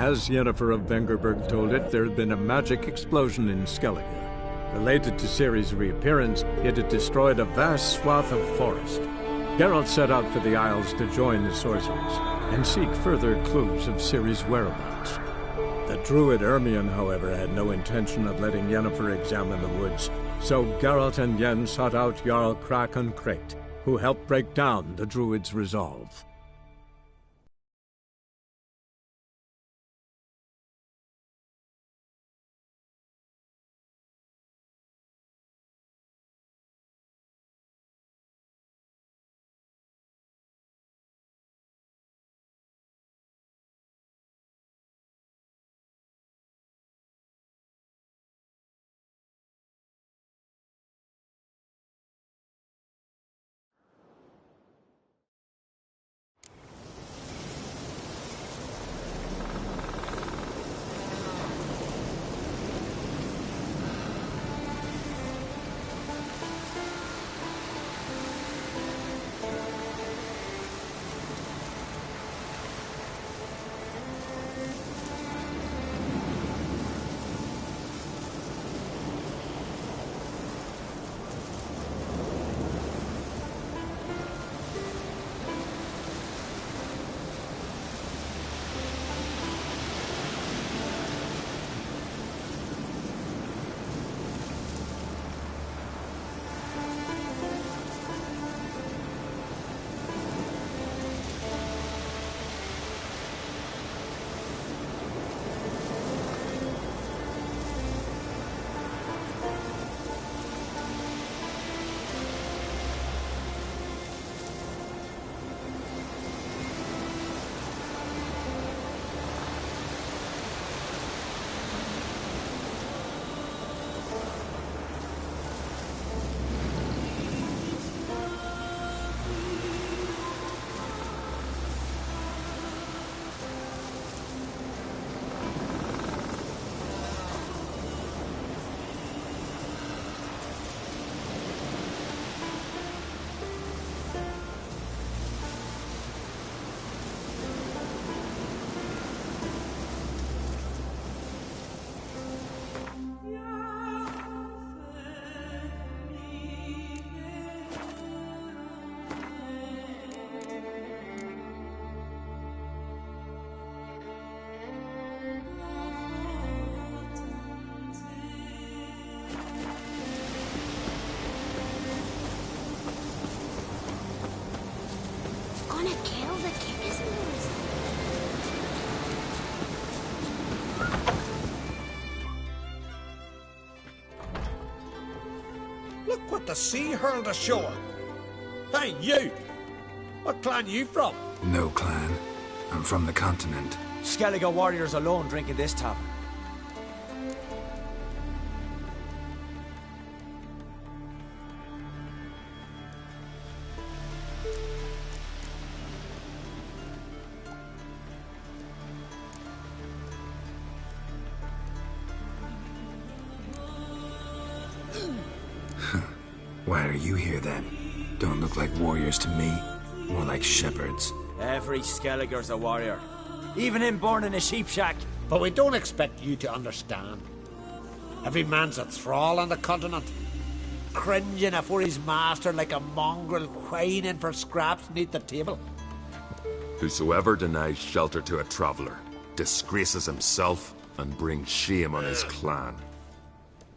As Yennefer of Vengerberg told it, there had been a magic explosion in Skellige. Related to Ciri's reappearance, it had destroyed a vast swath of forest. Geralt set out for the Isles to join the sorcerers and seek further clues of Ciri's whereabouts. The druid Ermion, however, had no intention of letting Yennefer examine the woods, so Geralt and Yen sought out Jarl Krakon Krayt, who helped break down the druid's resolve. Look what the sea hurled ashore. Hey, you! What clan you from? No clan. I'm from the continent. Skellige warriors alone drink in this tavern. Why are you here then? Don't look like warriors to me. More like shepherds. Every Skellige's a warrior. Even him born in a sheep shack. But we don't expect you to understand. Every man's a thrall on the continent, cringing afore his master like a mongrel whining for scraps neath the table. Whosoever denies shelter to a traveller disgraces himself and brings shame on his clan.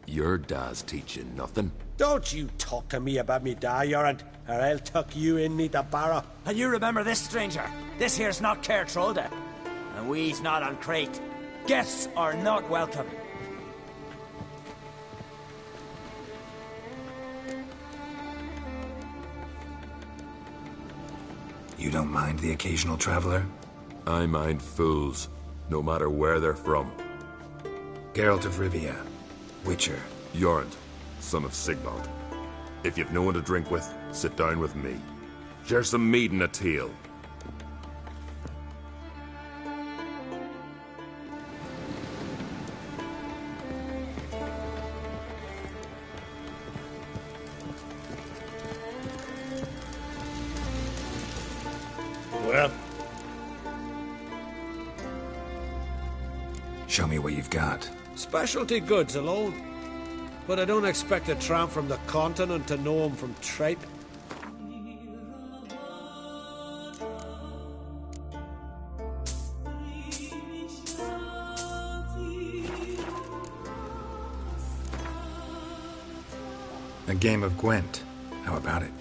Your dad's teaching nothing. Don't you talk to me about me da, Yorant, or I'll tuck you in neath the barrow. And you remember this, stranger. This here's not Caer Trolde. And we's not on Crate. Guests are not welcome. You don't mind the occasional traveler? I mind fools, no matter where they're from. Geralt of Rivia, Witcher. Jorund, son of Sigvald. If you've no one to drink with, sit down with me. Share some mead and a teal. Well, Show me what you've got. Specialty goods alone. But I don't expect a tramp from the continent to know 'em from tripe. A game of Gwent. How about it?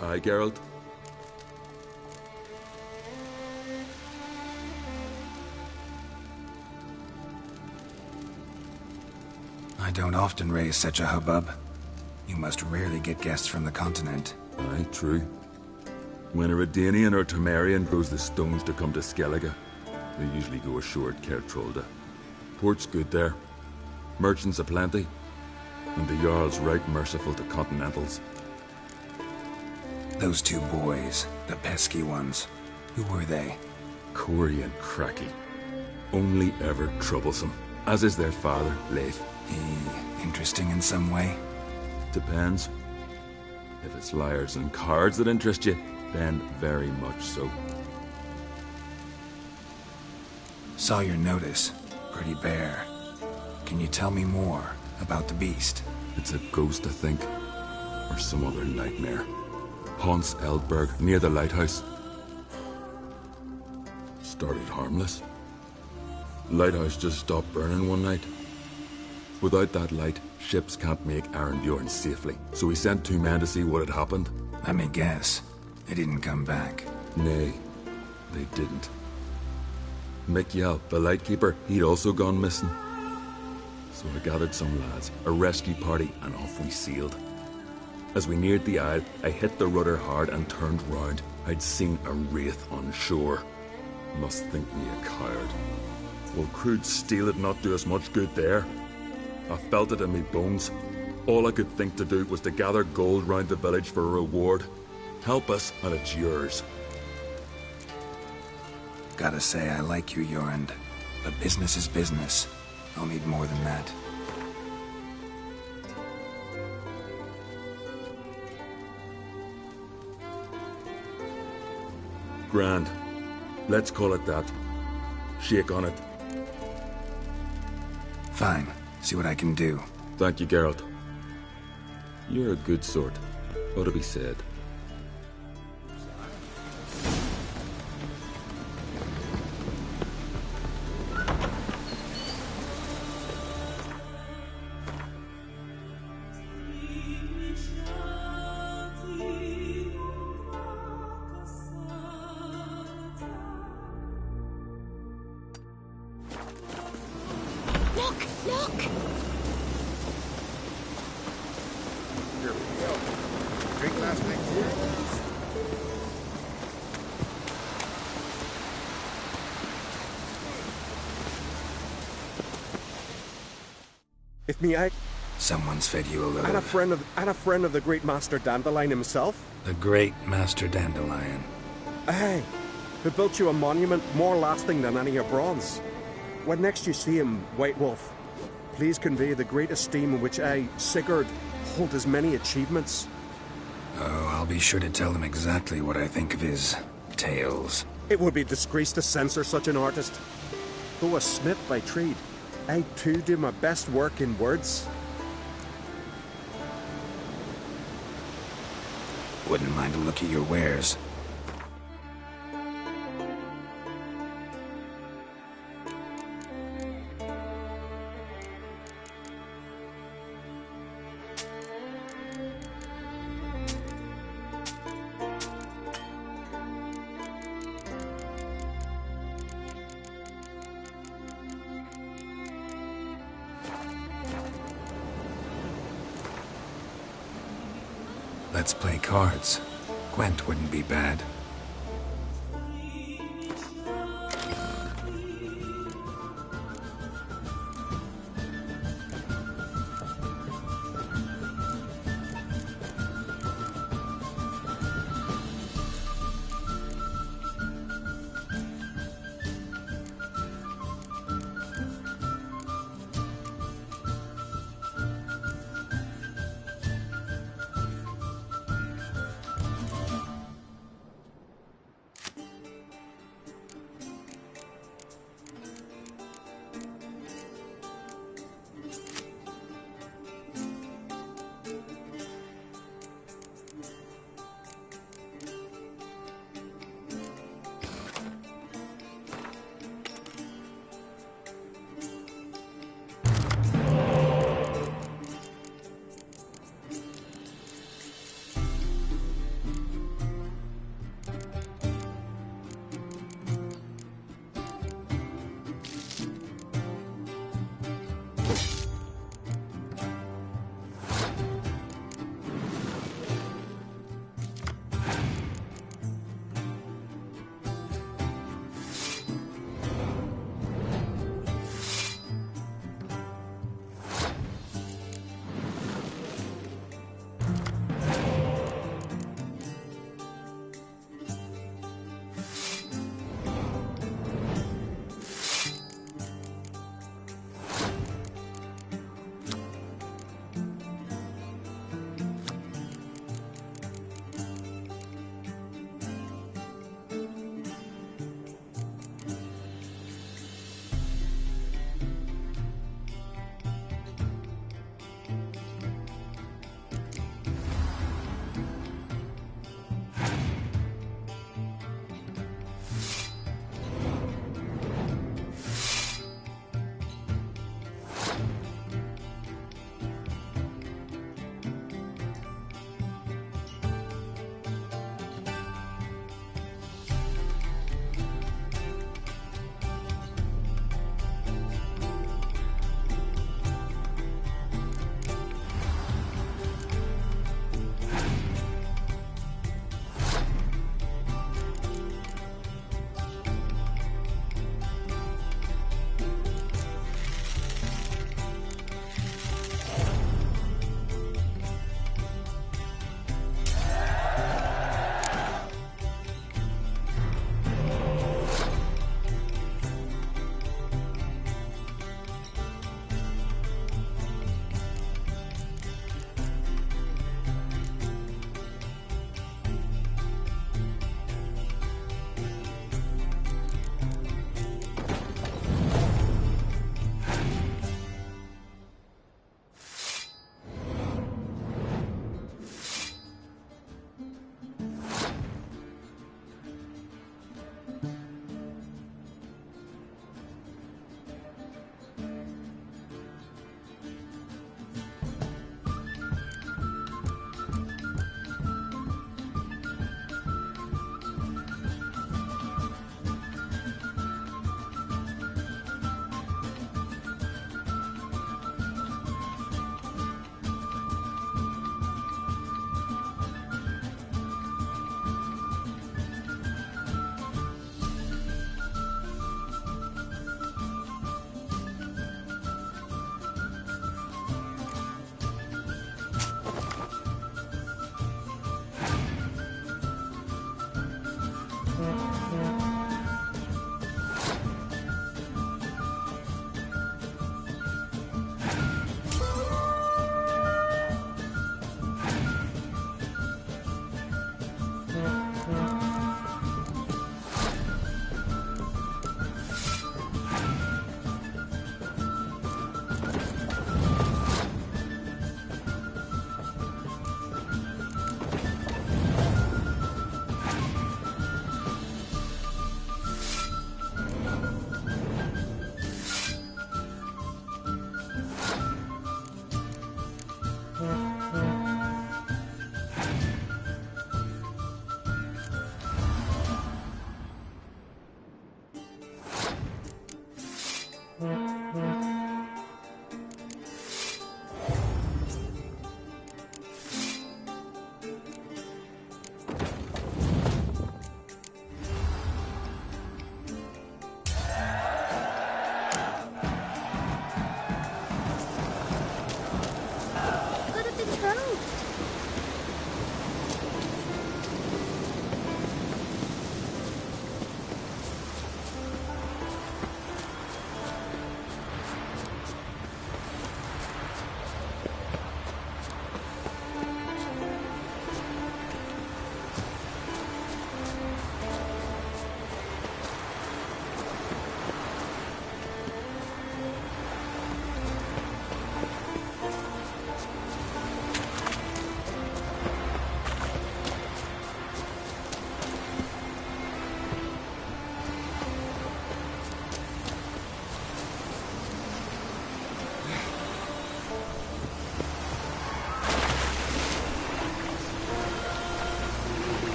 Aye, Geralt? I don't often raise such a hubbub. You must rarely get guests from the continent. Aye, true. When a Redanian or Temerian throws the stones to come to Skellige, they usually go ashore at Kertrolde. Port's good there. Merchants aplenty. And the Jarl's right merciful to continentals. Those two boys, the pesky ones, who were they? Corey and Cracky. Only ever troublesome. As is their father, Leif. He interesting in some way? Depends. If it's liars and cards that interest you, then very much so. Saw your notice. Pretty bare. Can you tell me more about the beast? It's a ghost, I think. Or some other nightmare. Haunts Eldberg, near the lighthouse. Started harmless. Lighthouse just stopped burning one night. Without that light, ships can't make Arenbjorn safely. So we sent 2 men to see what had happened. Let me guess. They didn't come back. Nay, they didn't. Mikjal, the lightkeeper, he'd also gone missing. So I gathered some lads, a rescue party, and off we sailed. As we neared the isle, I hit the rudder hard and turned round. I'd seen a wraith on shore. Must think me a coward. Will crude steel it not do us much good there? I felt it in me bones. All I could think to do was to gather gold round the village for a reward. Help us, and it's yours. Gotta say, I like you, Jorund. But business is business. I'll need more than that. Grand. Let's call it that. Shake on it. Fine. See what I can do. Thank you, Geralt. You're a good sort. Ought to be said. If me, Someone's fed you a little. and a friend of the great Master Dandelion himself. The great Master Dandelion. Aye, who built you a monument more lasting than any of bronze. When next you see him, White Wolf, please convey the great esteem in which I, Sigurd, hold his many achievements. Oh, I'll be sure to tell him exactly what I think of his tales. It would be disgrace to censor such an artist. Though a smith by trade, I too do my best work in words. Wouldn't mind a look at your wares. Let's play cards. Gwent wouldn't be bad.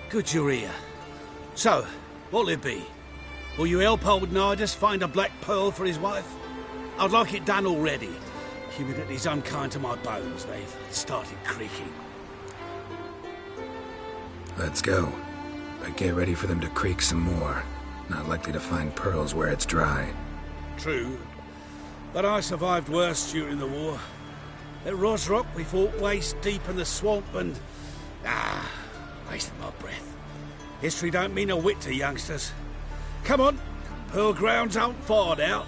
Good you're here. So, what'll it be? Will you help old Nidus find a black pearl for his wife? I'd like it done already. Humidity's unkind to my bones. They've started creaking. Let's go. But get ready for them to creak some more. Not likely to find pearls where it's dry. True. But I survived worse during the war. At Rosrock, we fought waist deep in the swamp and... wasted my breath. History don't mean a whit to youngsters. Come on, Pearl Grounds aren't far now.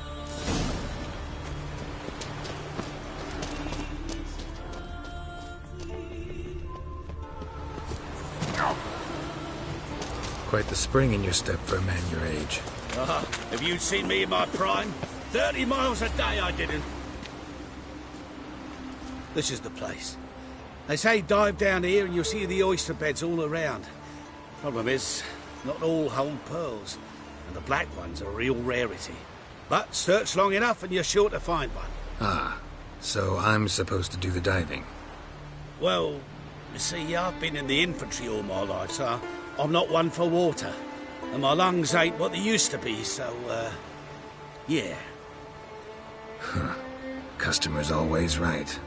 Quite the spring in your step for a man your age. Have you seen me in my prime? 30 miles a day I didn't. This is the place. They say dive down here and you'll see the oyster beds all around. Problem is, not all hold pearls, and the black ones are a real rarity. But search long enough and you're sure to find one. Ah, so I'm supposed to do the diving. Well, you see, I've been in the infantry all my life, so I'm not one for water. And my lungs ain't what they used to be, so, yeah. Customer's always right.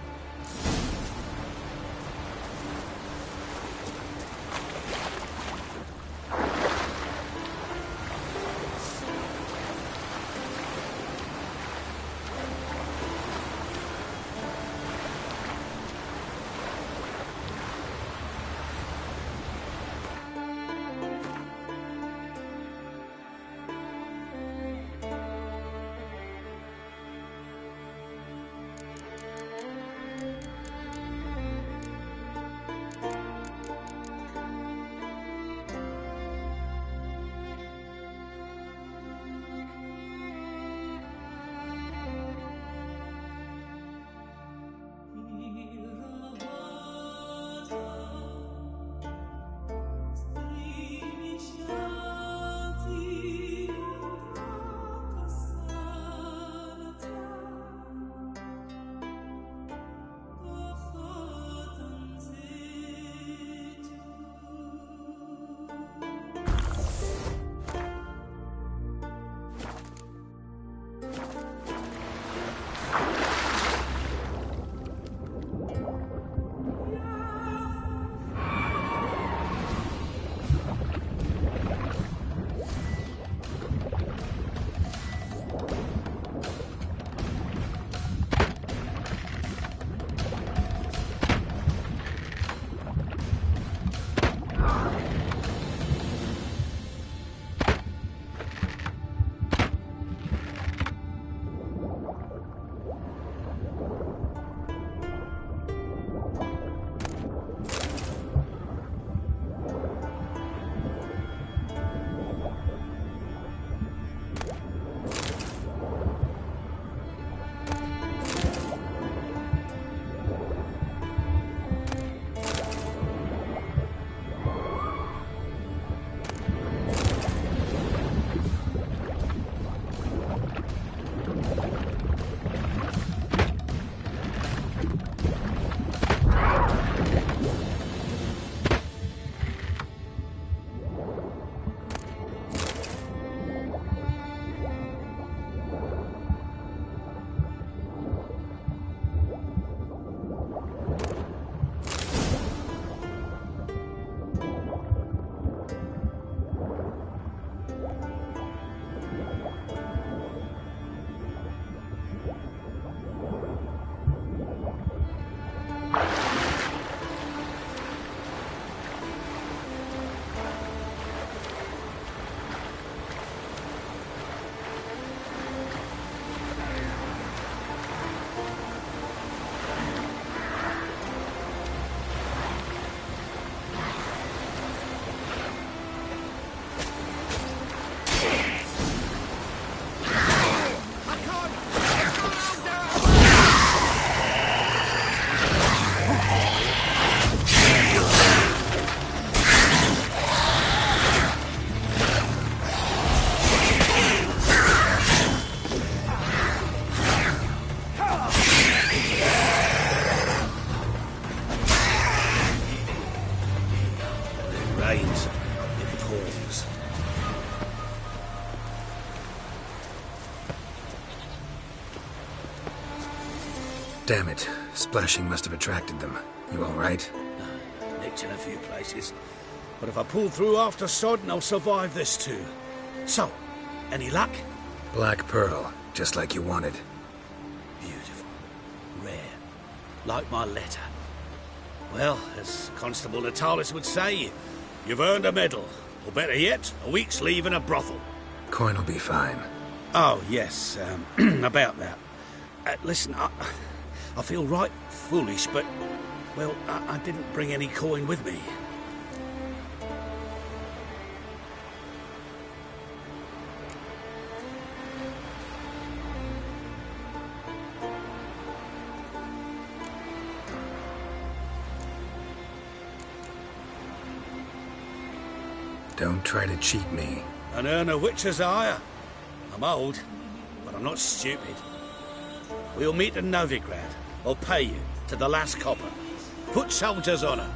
Damn it. Splashing must have attracted them. You all right? Nicked in a few places. But if I pull through after Sodden, I'll survive this too. So, any luck? Black pearl, just like you wanted. Beautiful. Rare. Like my letter. Well, as Constable Natalis would say, you've earned a medal. Or better yet, a week's leave in a brothel. Coin will be fine. Oh, yes, about that. Listen, I feel right foolish, but, well, I didn't bring any coin with me. Don't try to cheat me. And earn a witcher's hire. I'm old, but I'm not stupid. We'll meet in Novigrad. I'll pay you to the last copper. Foot soldier's honor.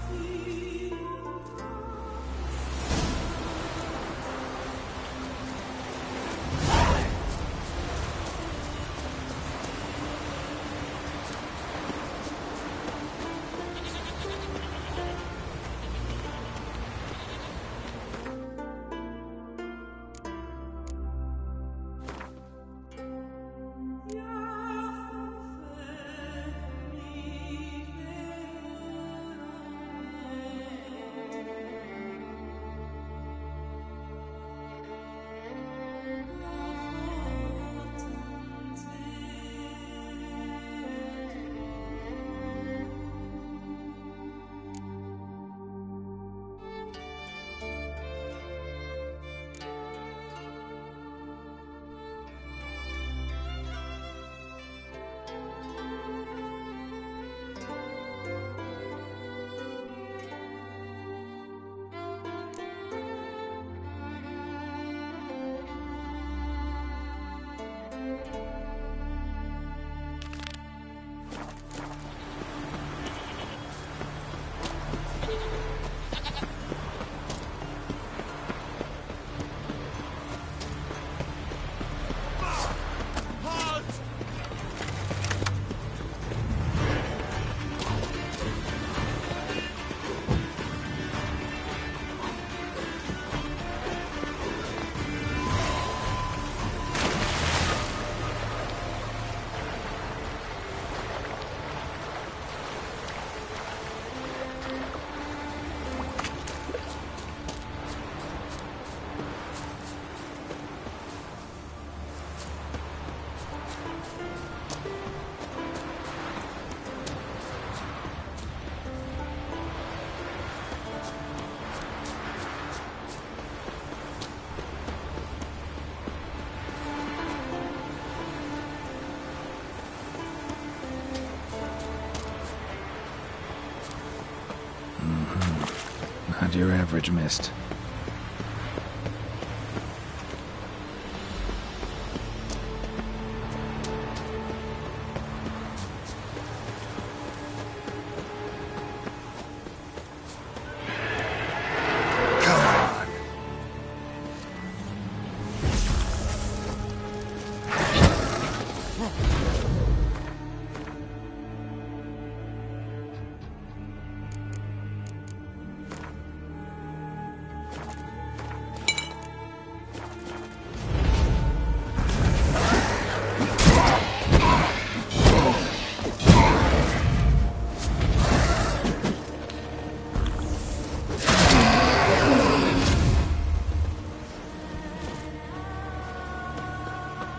Not your average mist.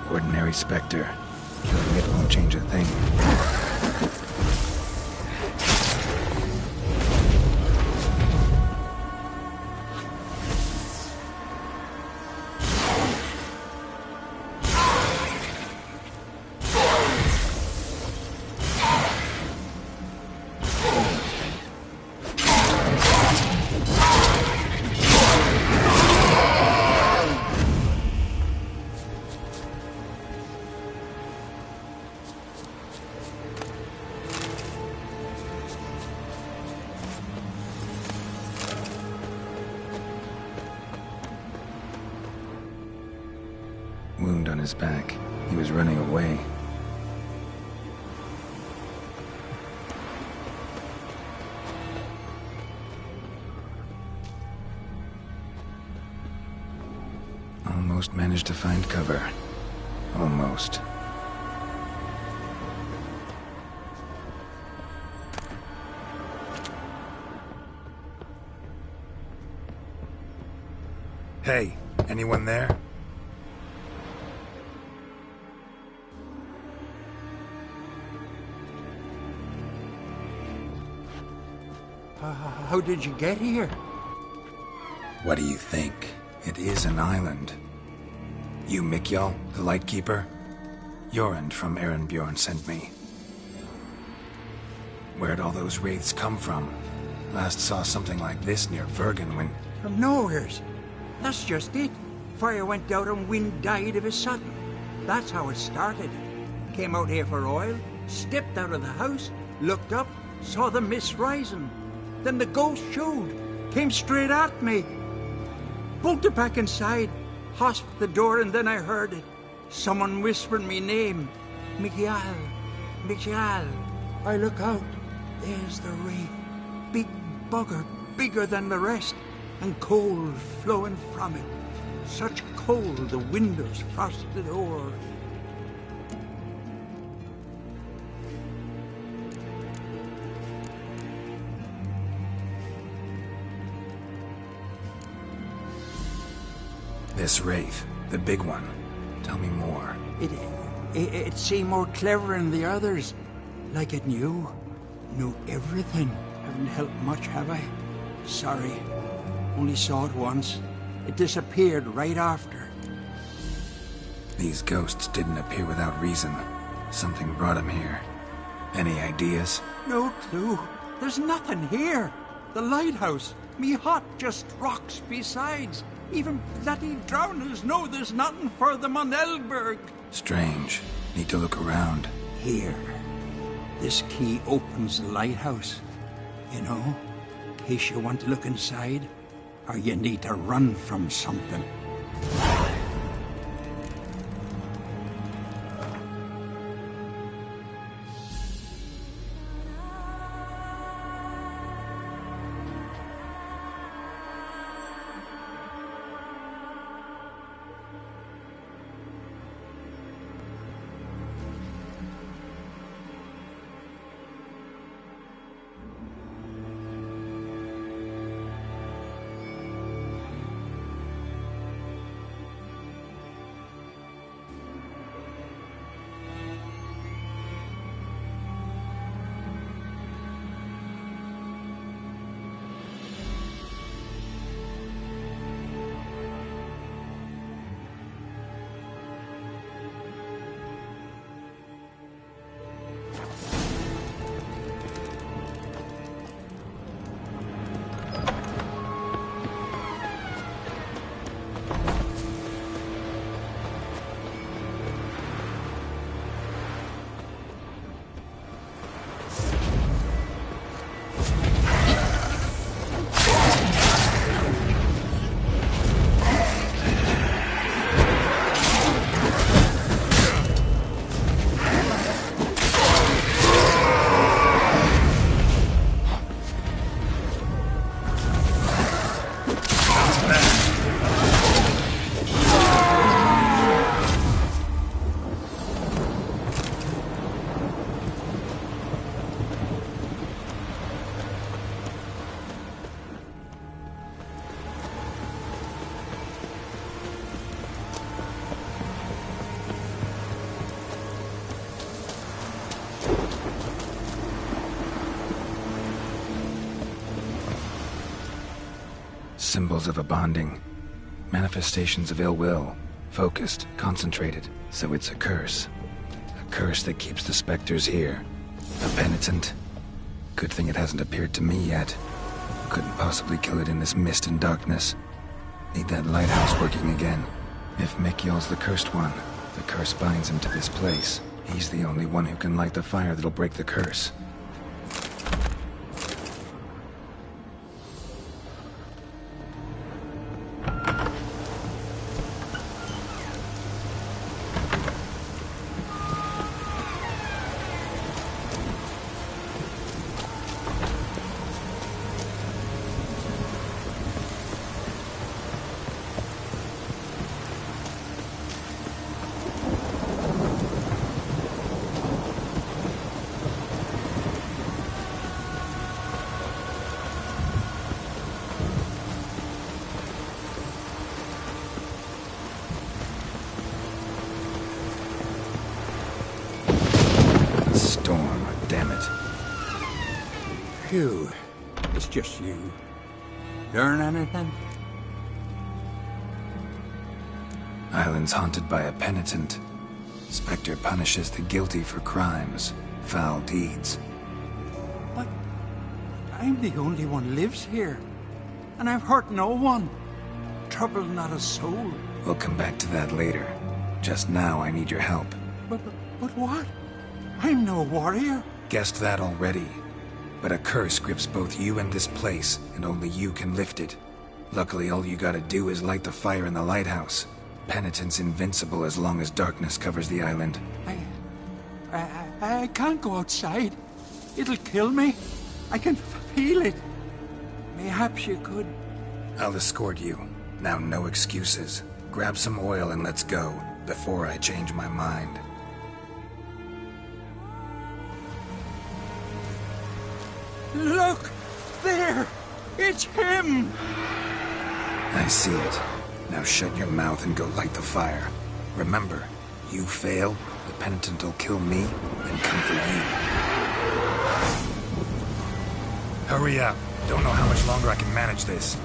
Ordinary specter. Killing it won't change a thing. Wound on his back. He was running away. Almost managed to find cover. Almost. Hey, anyone there? How did you get here? What do you think? It is an island. You, Mikjal, the Lightkeeper? Jorund from Erenbjorn sent me. Where'd all those wraiths come from? Last saw something like this near Vergen when... From nowheres. That's just it. Fire went out and wind died of a sudden. That's how it started. Came out here for oil, stepped out of the house, looked up, saw the mist rising. Then the ghost showed, came straight at me. Bolted back inside, hosped the door, and then I heard it. Someone whispered me name. Mikjal. Mikjal. I look out. There's the wraith. Big bugger, bigger than the rest, and cold flowing from it. Such cold the windows frosted o'er. This wraith, the big one. Tell me more. It seemed more clever than the others. Like it knew everything. Haven't helped much, have I? Sorry. Only saw it once. It disappeared right after. These ghosts didn't appear without reason. Something brought them here. Any ideas? No clue. There's nothing here. The lighthouse. Me hut just rocks besides. Even bloody drowners know there's nothing for them on Elberg. Strange. Need to look around. Here. This key opens the lighthouse. You know, in case you want to look inside, or you need to run from something. Symbols of a bonding. Manifestations of ill will. Focused, concentrated. So it's a curse. A curse that keeps the specters here. A penitent. Good thing it hasn't appeared to me yet. Couldn't possibly kill it in this mist and darkness. Need that lighthouse working again. If Mikjal's the cursed one, the curse binds him to this place. He's the only one who can light the fire that'll break the curse. Phew. It's just you. Learn anything? Island's haunted by a penitent. Spectre punishes the guilty for crimes, foul deeds. But I'm the only one lives here. And I've hurt no one. Troubled not a soul. We'll come back to that later. Just now, I need your help. But what? I'm no warrior. Guessed that already. But a curse grips both you and this place, and only you can lift it. Luckily, all you gotta do is light the fire in the lighthouse. Penitent's invincible as long as darkness covers the island. I can't go outside. It'll kill me. I can feel it. Mayhaps you could. I'll escort you. Now, no excuses. Grab some oil and let's go, before I change my mind. Look! There! It's him! I see it. Now shut your mouth and go light the fire. Remember, you fail, the penitent will kill me and come for you. Hurry up. Don't know how much longer I can manage this.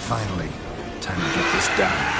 Finally, time to get this done.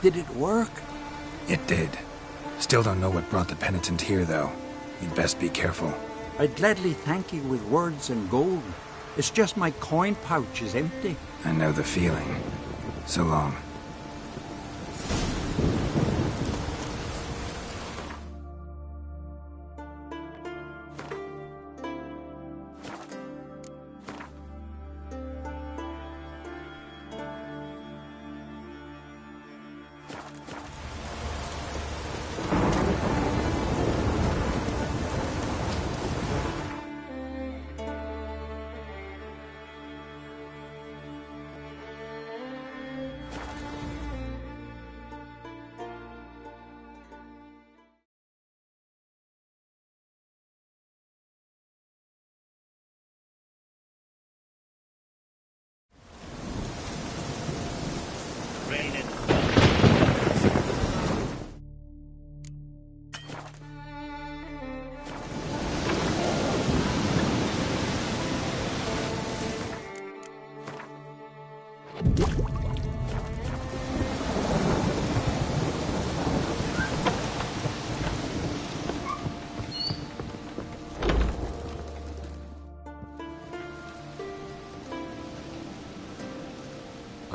Did it work? It did. Still don't know what brought the penitent here, though. You'd best be careful. I'd gladly thank you with words and gold. It's just my coin pouch is empty. I know the feeling. So long.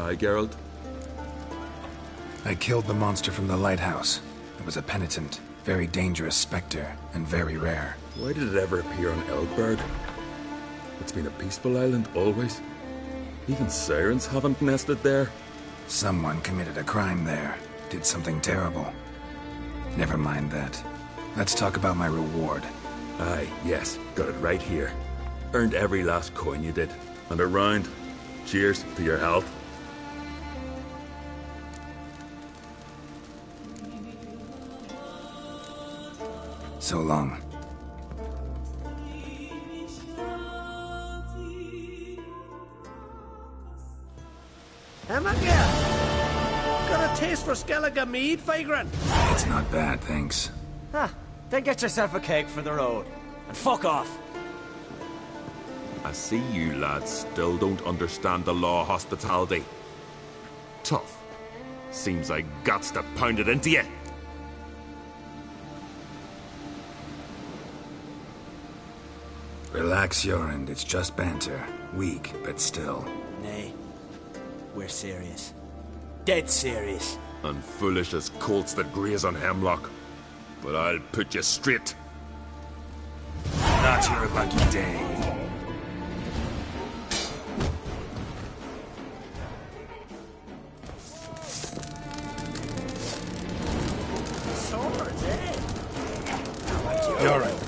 Aye, Geralt? I killed the monster from the lighthouse. It was a penitent, very dangerous specter, and very rare. Why did it ever appear on Eldberg? It's been a peaceful island, always. Even sirens haven't nested there. Someone committed a crime there. Did something terrible. Never mind that. Let's talk about my reward. Aye, yes, got it right here. Earned every last coin you did. And a round. Cheers to your health. So long. Emma, got a taste for Skellige mead, vagrant? It's not bad, thanks. Ah, then get yourself a cake for the road. And fuck off. I see you lads still don't understand the law of hospitality. Tough. Seems like guts to pound it into you. Relax, Jorund. It's just banter. Weak, but still. Nay. We're serious. Dead serious. And foolish as colts that graze on hemlock. But I'll put you straight. Not your lucky day. Swords, eh? Jorund.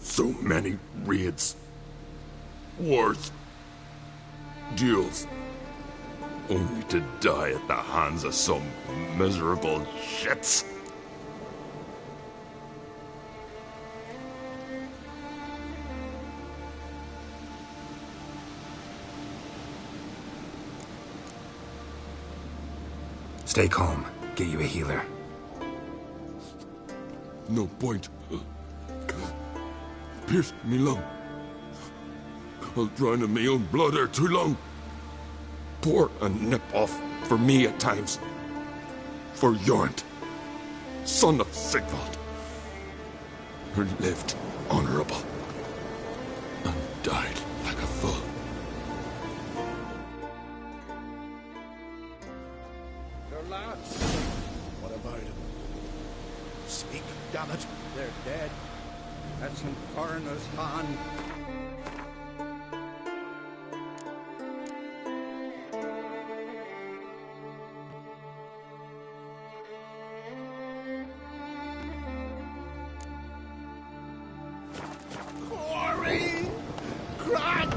So many raids. Wars. Duels. Only to die at the hands of some miserable shits. Stay calm. Get you a healer. No point. Pierced me lung. I'll drown in my own blood ere too long. Pour a nip off for me at times. For Jorund, son of Sigvald, who lived honorable and died like a fool. Your lads. What about him? Speak, damn it. They're dead. That's in foreigner's hand. Quarry! Crack!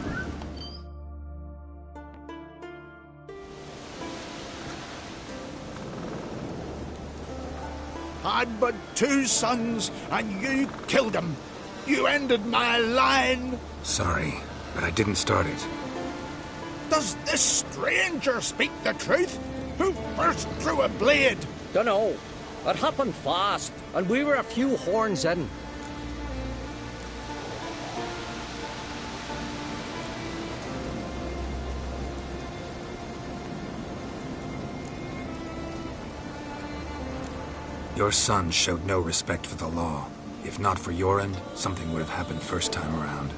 I'd but 2 sons, and you killed them. You ended my line. Sorry, but I didn't start it. Does this stranger speak the truth? Who first drew a blade? Dunno. It happened fast, and we were a few horns in. Your son showed no respect for the law. If not for Jorund, something would have happened first time around.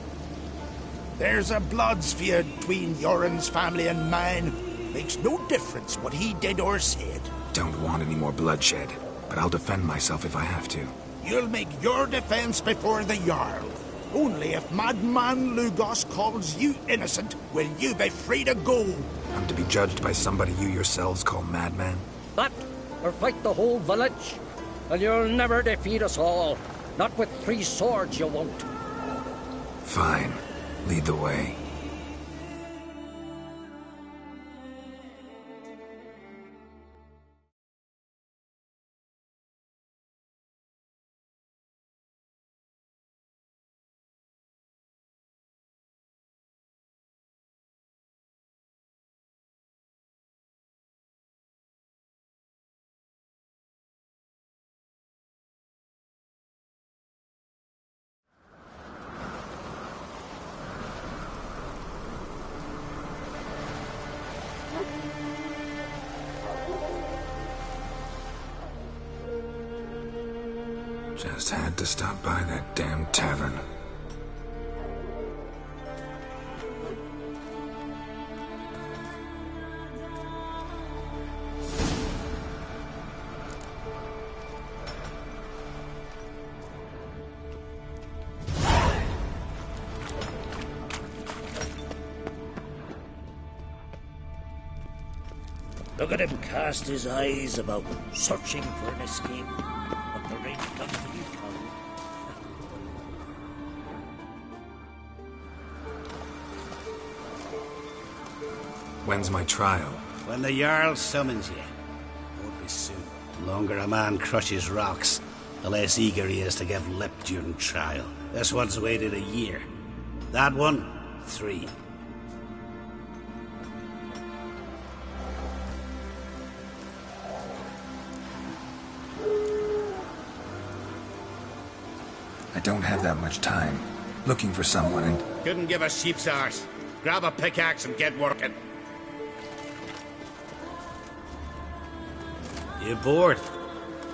There's a blood's feud between Jorund's family and mine. Makes no difference what he did or said. Don't want any more bloodshed, but I'll defend myself if I have to. You'll make your defense before the Jarl. Only if Madman Lugos calls you innocent will you be free to go. I'm to be judged by somebody you yourselves call madman? That, or fight the whole village. And you'll never defeat us all. Not with 3 swords, you won't. Fine. Lead the way. Just had to stop by that damn tavern. Look at him cast his eyes about, searching for an escape. But there ain't none to be found. When's my trial? When the Jarl summons you. Won't be soon. The longer a man crushes rocks, the less eager he is to give lip during trial. This one's waited a year. That one, 3. I don't have that much time. Looking for someone and... Couldn't give a sheep's arse. Grab a pickaxe and get working. You bored?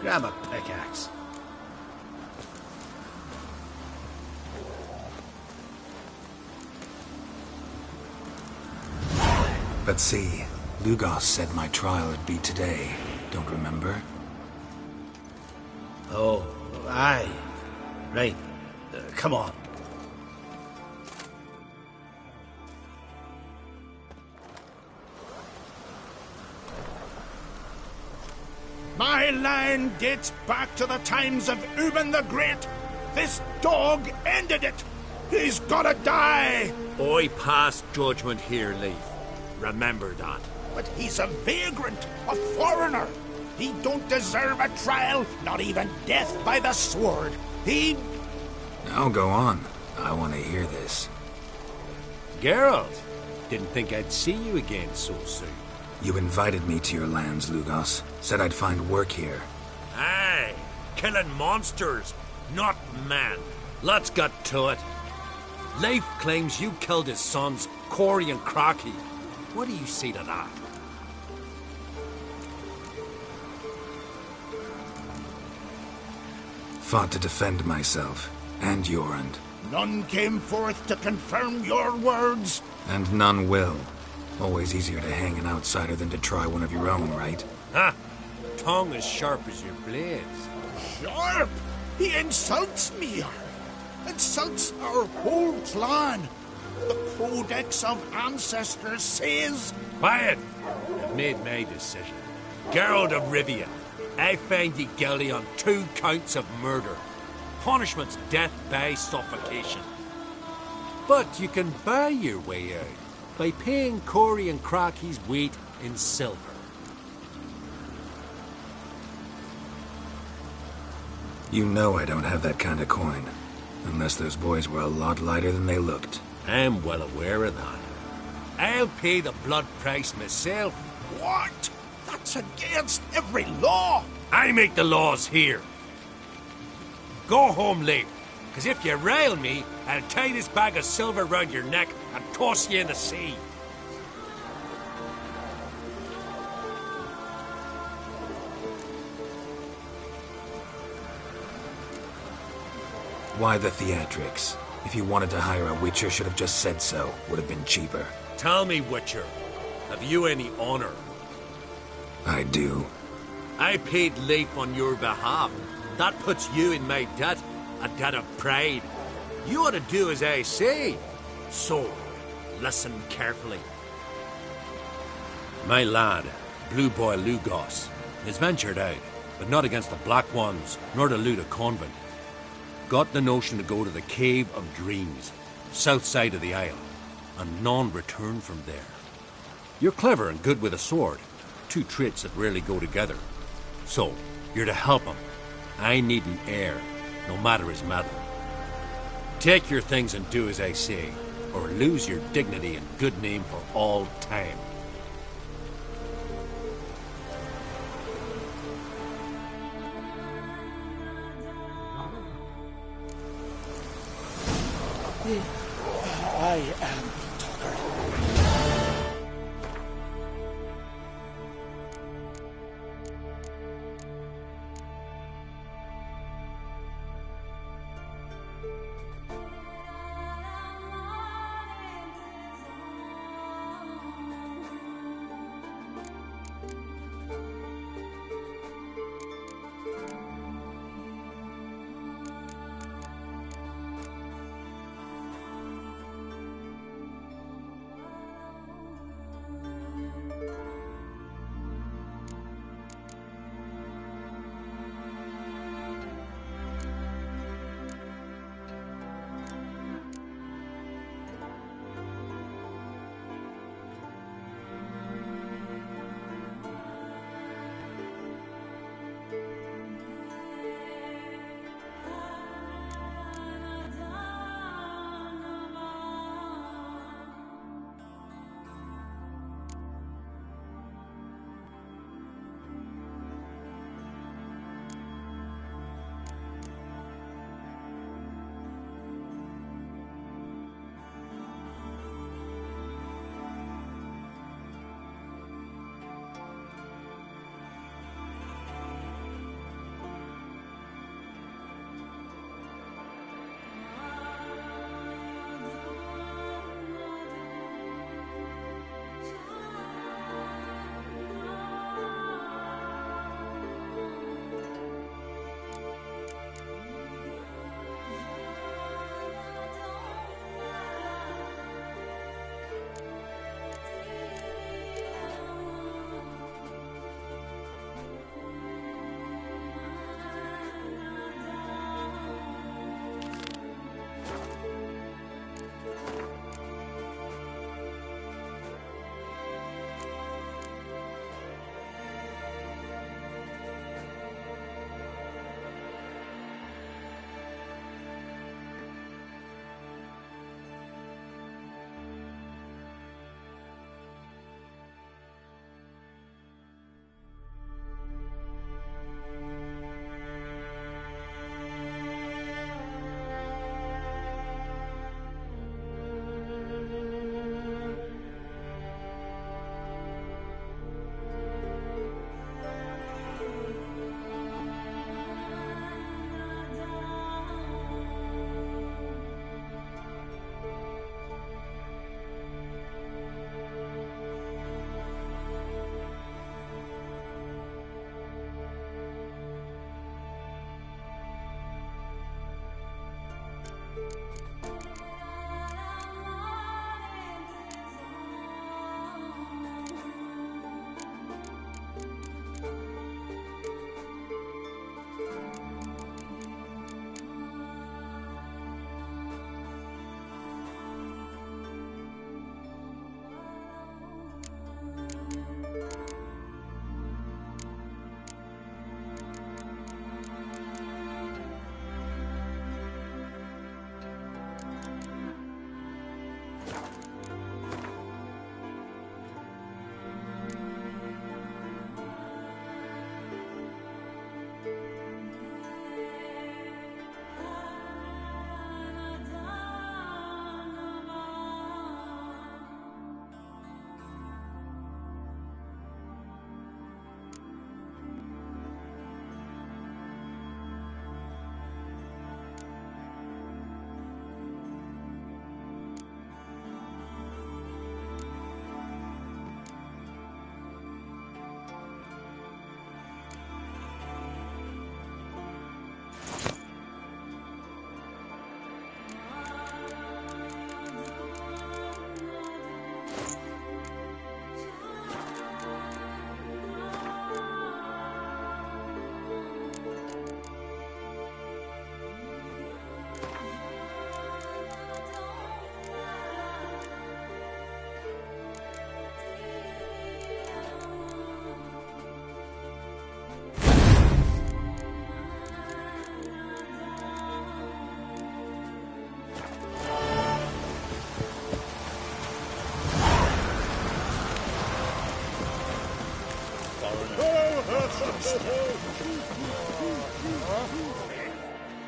Grab a pickaxe. But see, Lugos said my trial would be today. Don't remember? Oh, aye. Right. Come on. My line dates back to the times of Ubin the Great. This dog ended it. He's gotta die. I pass judgment here, Leif. Remember that. But he's a vagrant, a foreigner. He don't deserve a trial, not even death by the sword. He... Now go on. I want to hear this. Geralt, didn't think I'd see you again so soon. You invited me to your lands, Lugos. Said I'd find work here. Aye, killing monsters, not man. Let's get to it. Leif claims you killed his sons, Corey and Crocky. What do you say to that? Fought to defend myself, and Jorund. None came forth to confirm your words. And none will. Always easier to hang an outsider than to try one of your own, right? Ha! Tongue as sharp as your blades. Sharp? He insults me. Insults our whole clan. The Codex of Ancestors says... Quiet! I've made my decision. Geralt of Rivia, I find you guilty on 2 counts of murder. Punishment's death by suffocation. But you can buy your way out by paying Corey and Crocky's weight in silver. You know I don't have that kind of coin. Unless those boys were a lot lighter than they looked. I'm well aware of that. I'll pay the blood price myself. What? That's against every law. I make the laws here. Go home, Leif, because if you rile me, I'll tie this bag of silver round your neck and toss you in the sea. Why the theatrics? If you wanted to hire a Witcher, should have just said so. Would have been cheaper. Tell me, Witcher, have you any honor? I do. I paid Leif on your behalf. That puts you in my debt, a debt of pride. You ought to do as I say. So, listen carefully. My lad, Blue Boy Lugos, has ventured out, but not against the Black Ones, nor to loot a convent. Got the notion to go to the Cave of Dreams, south side of the Isle, and none return from there. You're clever and good with a sword, 2 traits that rarely go together. So, you're to help him. I need an heir, no matter his mettle. Take your things and do as I say, or lose your dignity and good name for all time. I am Tucker.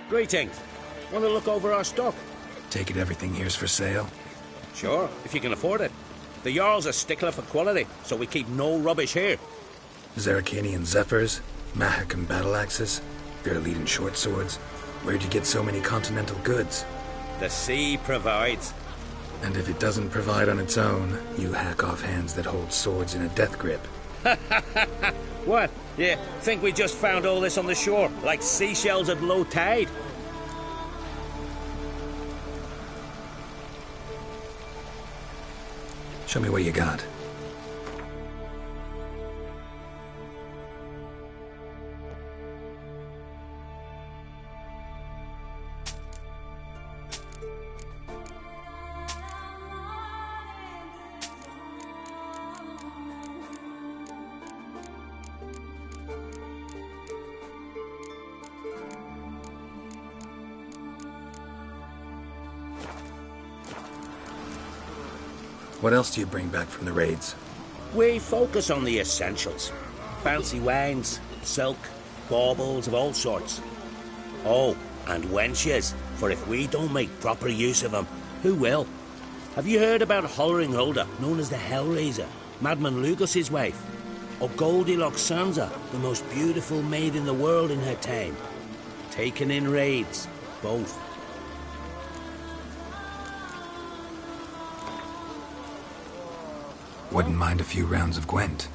Greetings. Want to look over our stock? Take it everything here's for sale? Sure, if you can afford it. The Jarl's a stickler for quality, so we keep no rubbish here. Zarkanian Zephyrs, Mahakan battle axes, Virlean short swords. Where'd you get so many continental goods? The sea provides. And if it doesn't provide on its own, you hack off hands that hold swords in a death grip. What? Yeah, think we just found all this on the shore, like seashells at low tide? Show me what you got. What else do you bring back from the raids? We focus on the essentials. Fancy wines, silk, baubles of all sorts. Oh, and wenches, for if we don't make proper use of them, who will? Have you heard about Holleringholder, known as the Hellraiser, Madman Lugos's wife? Or Goldilocks Sansa, the most beautiful maid in the world in her time? Taken in raids, both. Wouldn't mind a few rounds of Gwent.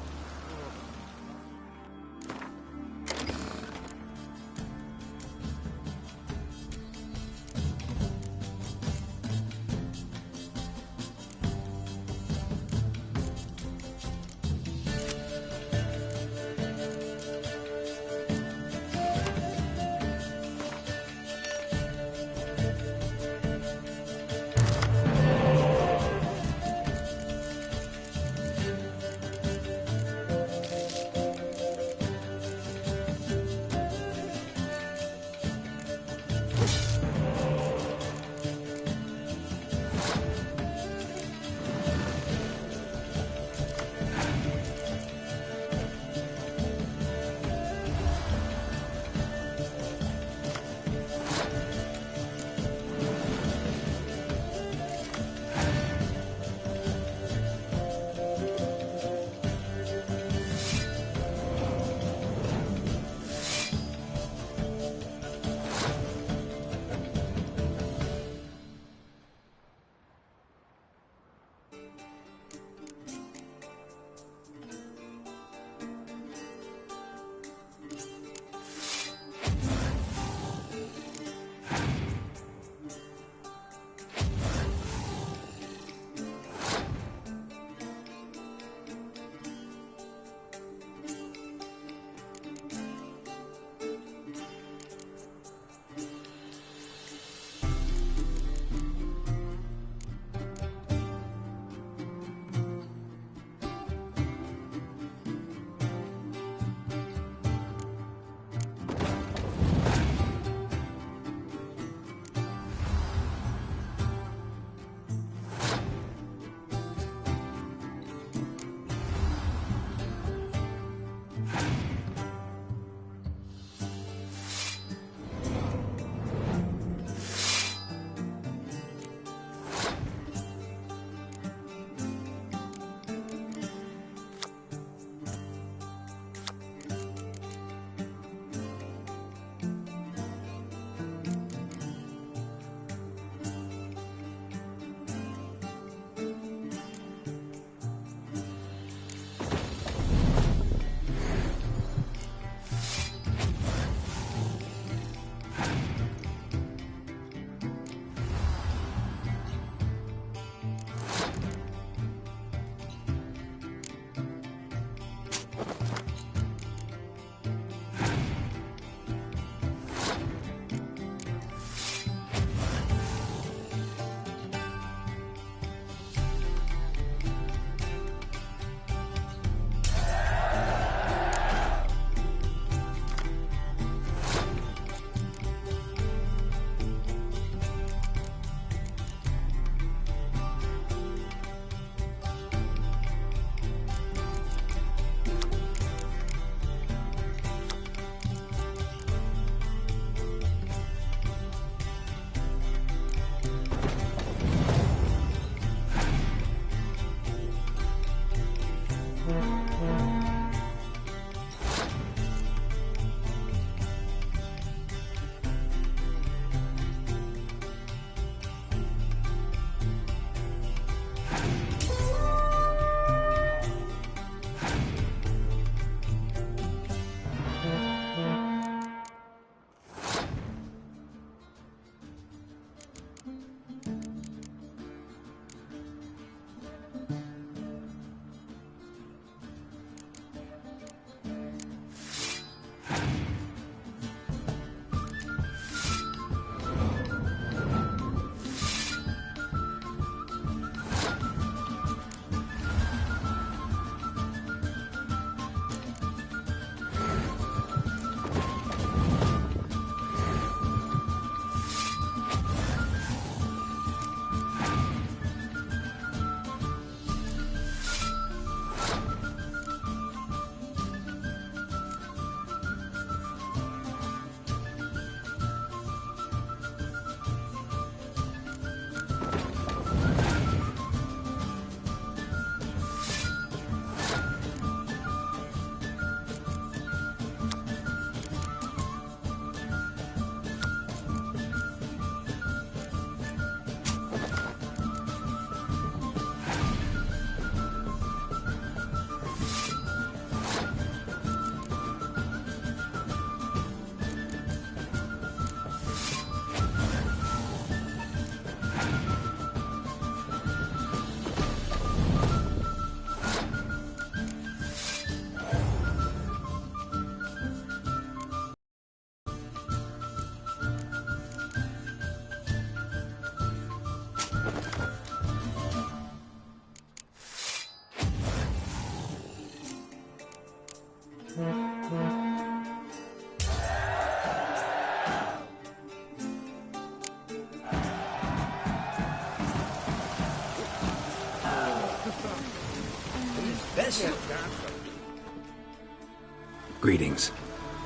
Greetings.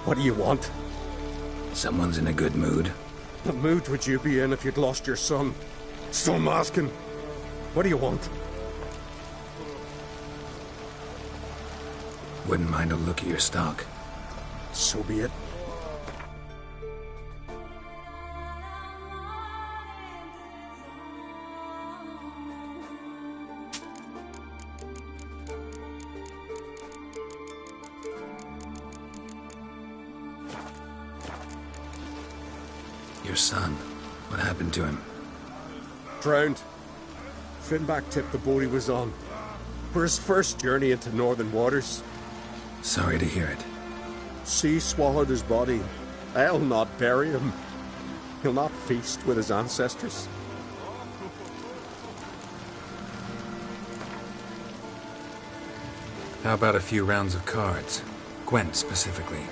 What do you want? Someone's in a good mood. What mood would you be in if you'd lost your son? Still I'm asking. What do you want? Wouldn't mind a look at your stock. So be it. Your son, what happened to him? Drowned. Finback tipped the boat he was on. For his first journey into northern waters. Sorry to hear it. Sea swallowed his body. I'll not bury him. He'll not feast with his ancestors. How about a few rounds of cards? Gwent specifically.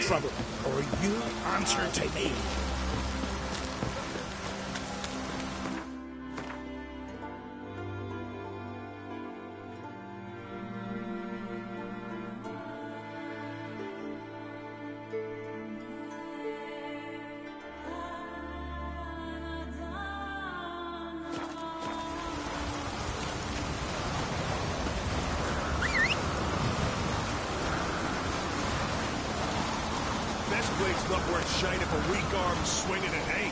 trouble, or you answer to me. This blade's not worth shine if a weak arm's swinging it, eh?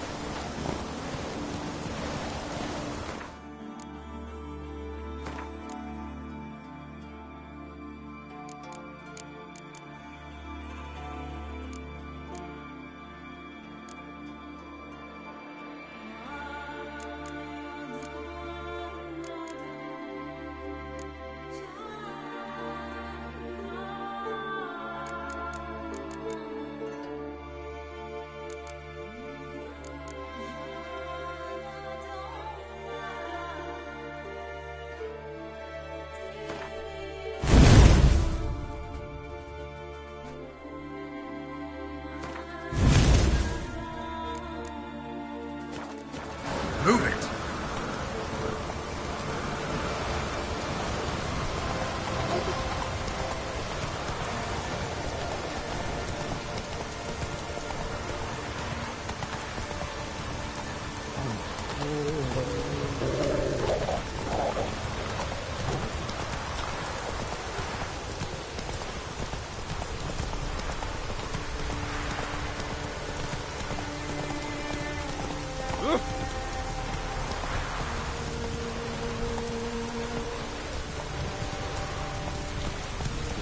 Move it!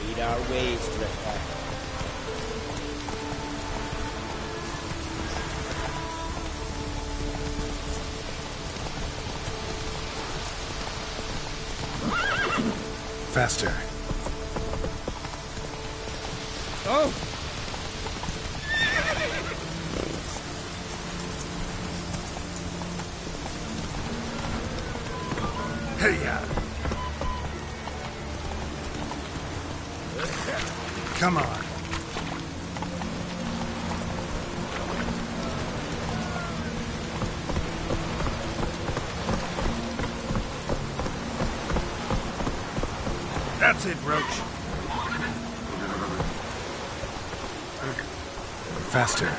Lead our ways, Drifter. Faster. Oh! Hey-ya! Come on. That's it, Roach. Faster.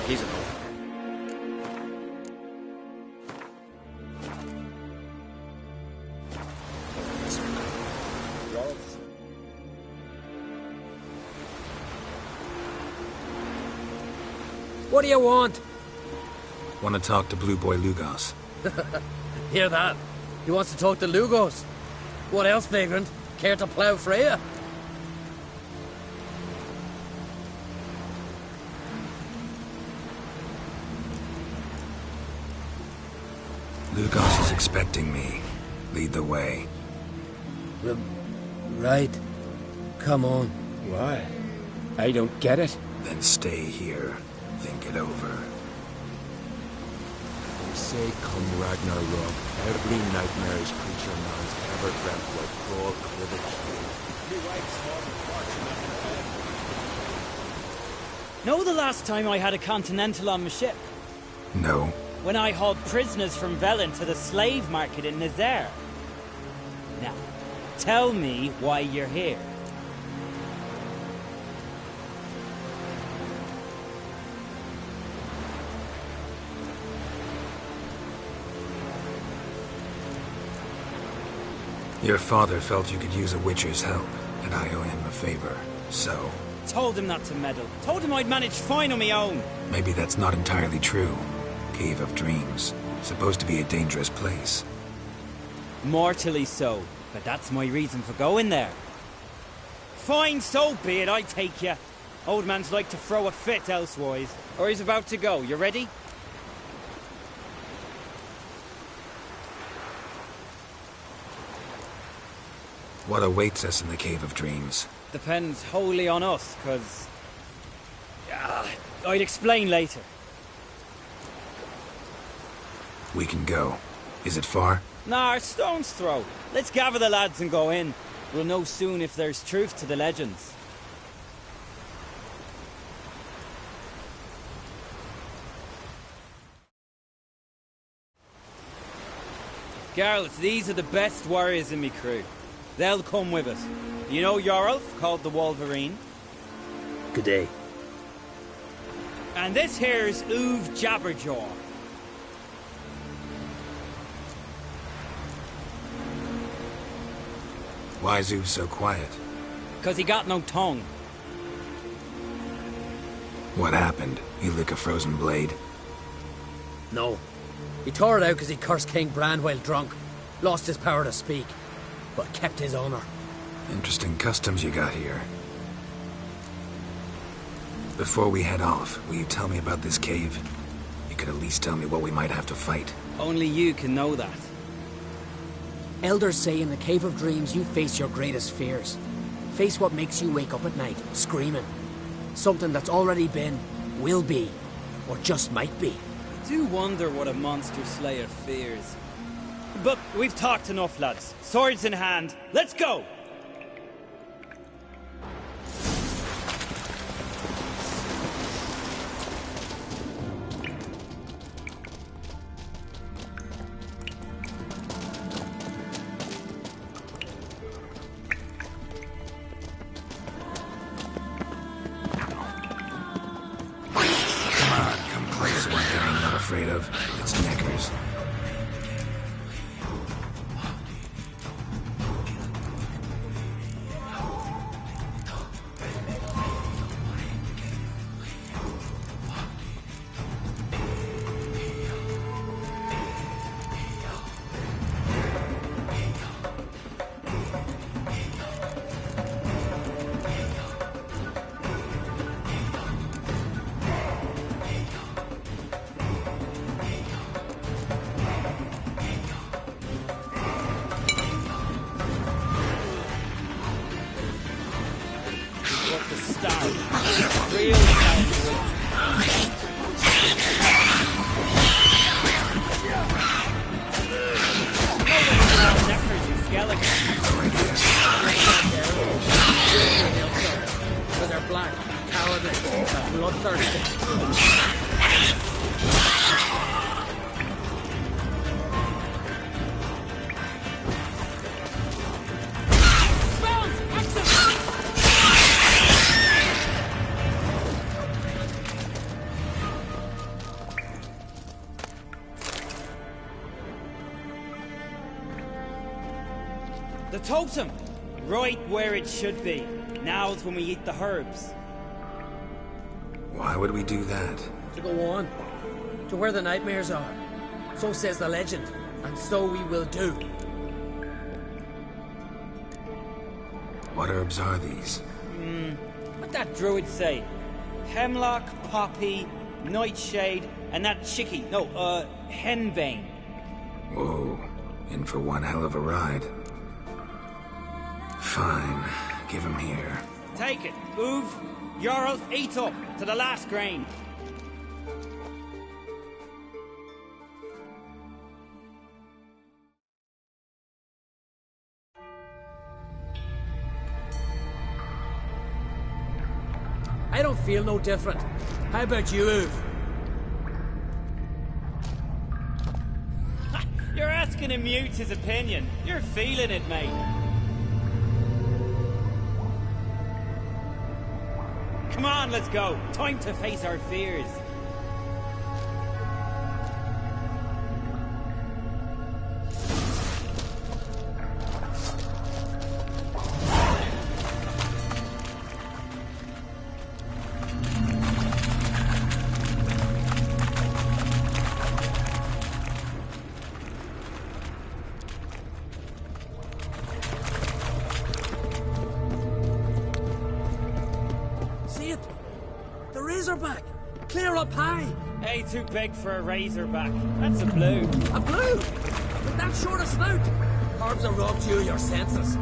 He's an old. What do you want? Want to talk to Blue Boy Lugos. Hear that? He wants to talk to Lugos. What else, vagrant? Care to plough Freya? Lugos is expecting me. Lead the way. Right. Come on. Why? I don't get it. Then stay here. Think it over. They say come Ragnarok, every nightmarish creature man's ever dreamt will crawl cribbage through. Know the last time I had a Continental on my ship? No. When I hauled prisoners from Velen to the slave market in Nazaire. Now, tell me why you're here. Your father felt you could use a Witcher's help, and I owe him a favor, so... Told him not to meddle. Told him I'd manage fine on my own. Maybe that's not entirely true. Cave of Dreams. Supposed to be a dangerous place. Mortally so, but that's my reason for going there. Fine, so be it, I take you. Old man's like to throw a fit elsewise. Or he's about to go, you ready? What awaits us in the Cave of Dreams? Depends wholly on us, 'cause... I'd explain later. We can go. Is it far? Nah, a stone's throw. Let's gather the lads and go in. We'll know soon if there's truth to the legends. Geralt, these are the best warriors in me crew. They'll come with us. You know Yorulf, called the Wolverine? Good day. And this here's Uv Jabberjaw. Why's Uv so quiet? 'Cause he got no tongue. What happened? You lick a frozen blade? No. He tore it out because he cursed King Bran while drunk. Lost his power to speak. But kept his honor. Interesting customs you got here. Before we head off, will you tell me about this cave? You could at least tell me what we might have to fight. Only you can know that. Elders say in the Cave of Dreams you face your greatest fears. Face what makes you wake up at night, screaming. Something that's already been, will be, or just might be. I do wonder what a monster slayer fears. But we've talked enough, lads. Swords in hand, let's go! Afraid of. It's Neckers. The totem! Right where it should be. Now's when we eat the herbs. Why would we do that? To go on. To where the nightmares are. So says the legend. And so we will do. What herbs are these? What'd that druid say? Hemlock, poppy, nightshade, and that henbane. Whoa, in for one hell of a ride. Fine, give him here. Take it, Oov. Jarl, eat up, to the last grain. I don't feel no different. How about you, Oov? You're asking him mute his opinion. You're feeling it, mate. Come on, let's go. Time to face our fears. Razorback! Clear up high! Hey, too big for a razorback. That's a blue. A blue? With that short a snout? Carbs have robbed you of your senses.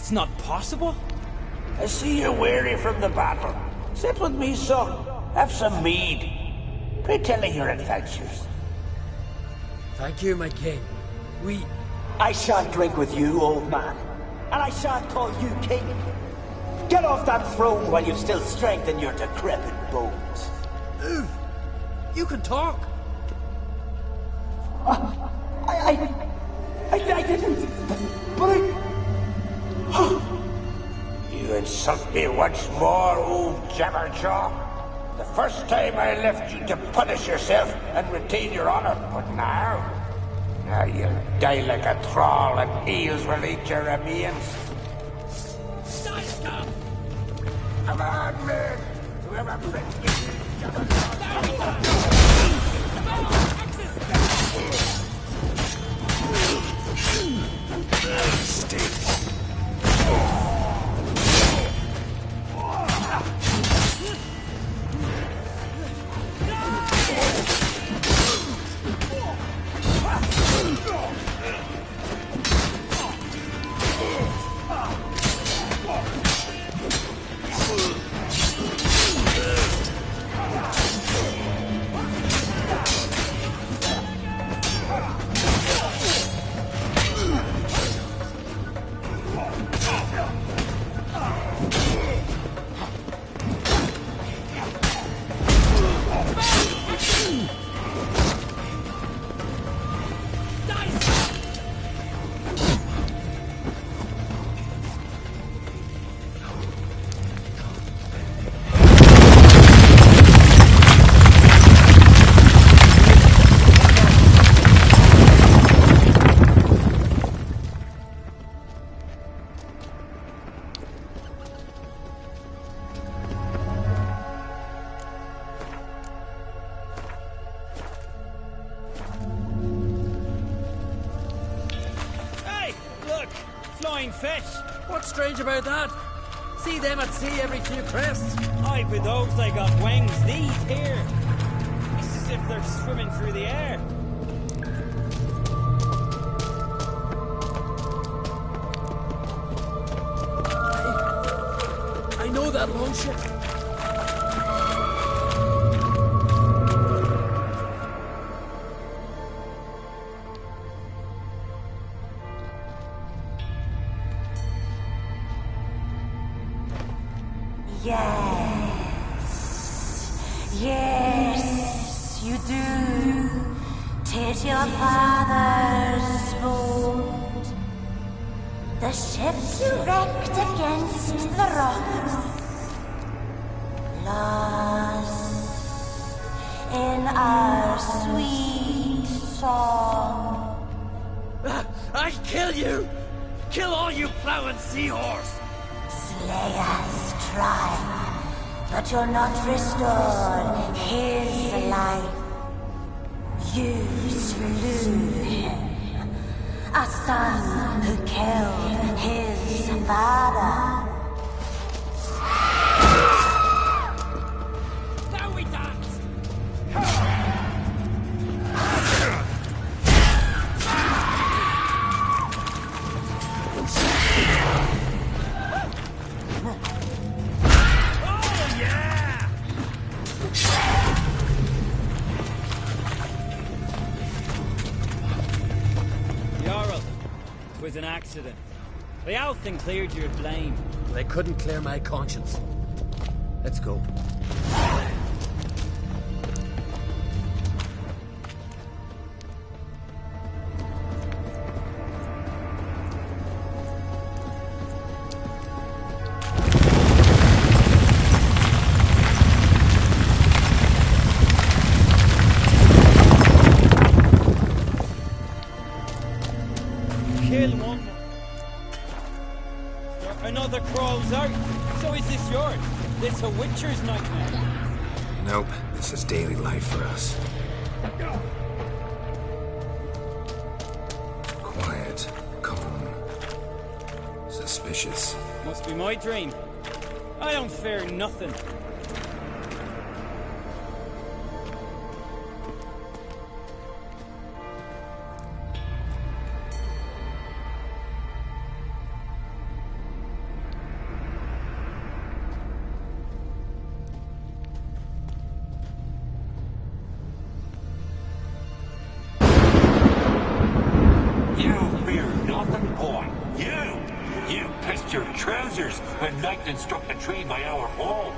It's not possible. I see you're weary from the battle. Sit with me, son. Have some mead. Pray tell me your adventures. Thank you, my king. I shan't drink with you, old man. And I shan't call you king. Get off that throne while you've still strength in your decrepit bones. Oov, you can talk. I didn't. But You insult me once more, old Jabberjaw. The first time I left you to punish yourself and retain your honor, but now you'll die like a thrall and eels will eat your remains. Come on, men! Whoever brings me fish. What's strange about that? See them at sea every few crests. Aye, but those they got wings. These here. It's as if they're swimming through the air. I bullshit. Yes, you do. 'Tis your father's boat. The ship you wrecked against the rocks. Lost in our sweet song. I kill you! Kill all you plowing seahorse! Slay us, try, but you'll not restore his life. You slew him, a son who killed his father. Now we dance! It was an accident. The Althing cleared your blame. They couldn't clear my conscience. Let's go. Kill one more. Another crawls out. So is this yours? This a Witcher's nightmare? Nope, this is daily life for us. Quiet, calm, suspicious. Must be my dream. I don't fear nothing. When lightning struck the tree by our home.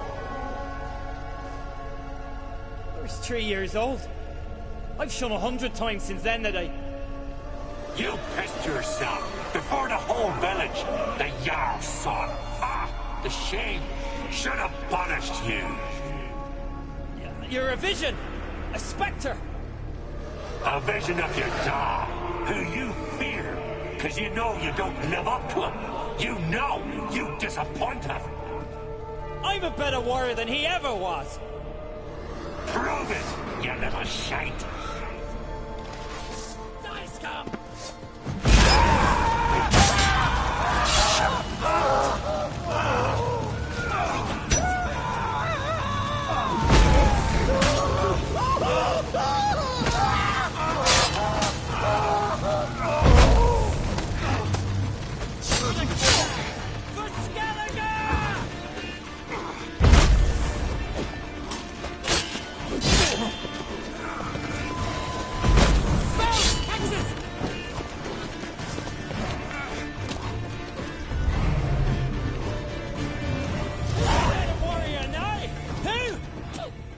I was 3 years old. I've shone 100 times since then that I... You pissed yourself before the whole village. The Jarl saw it. Ah, the shame. Should have punished you. You're a vision. A spectre. A vision of your dad, who you fear, because you know you don't live up to him. You know you disappoint him. I'm a better warrior than he ever was. Prove it, you little shite. Die, scum!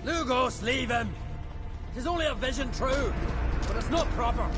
Lugos, leave him! It is only a vision, true, but it's not proper.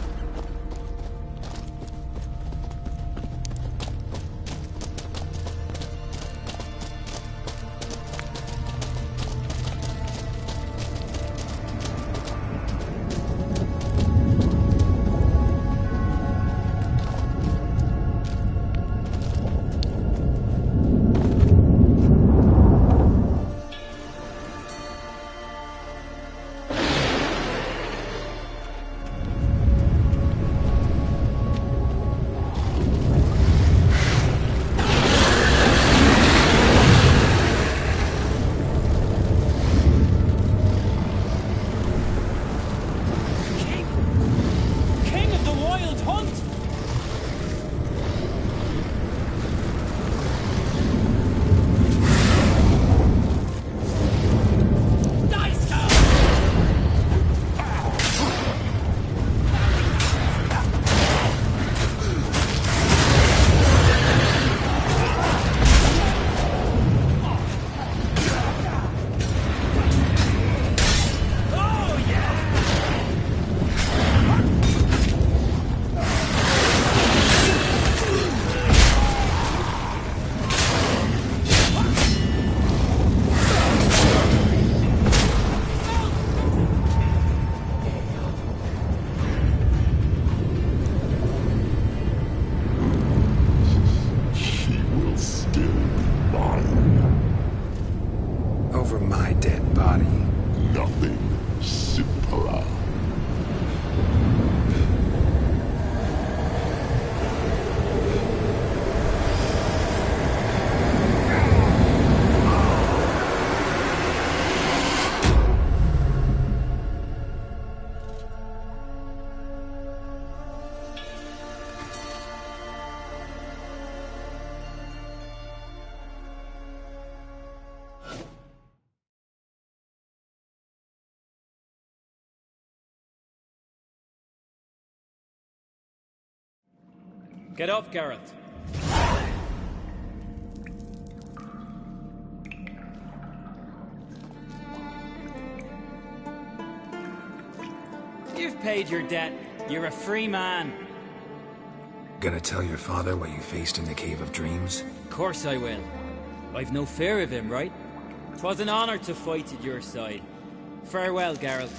Get up, Geralt. You've paid your debt. You're a free man. Gonna tell your father what you faced in the Cave of Dreams? Of course I will. I've no fear of him, right? 'Twas an honor to fight at your side. Farewell, Geralt.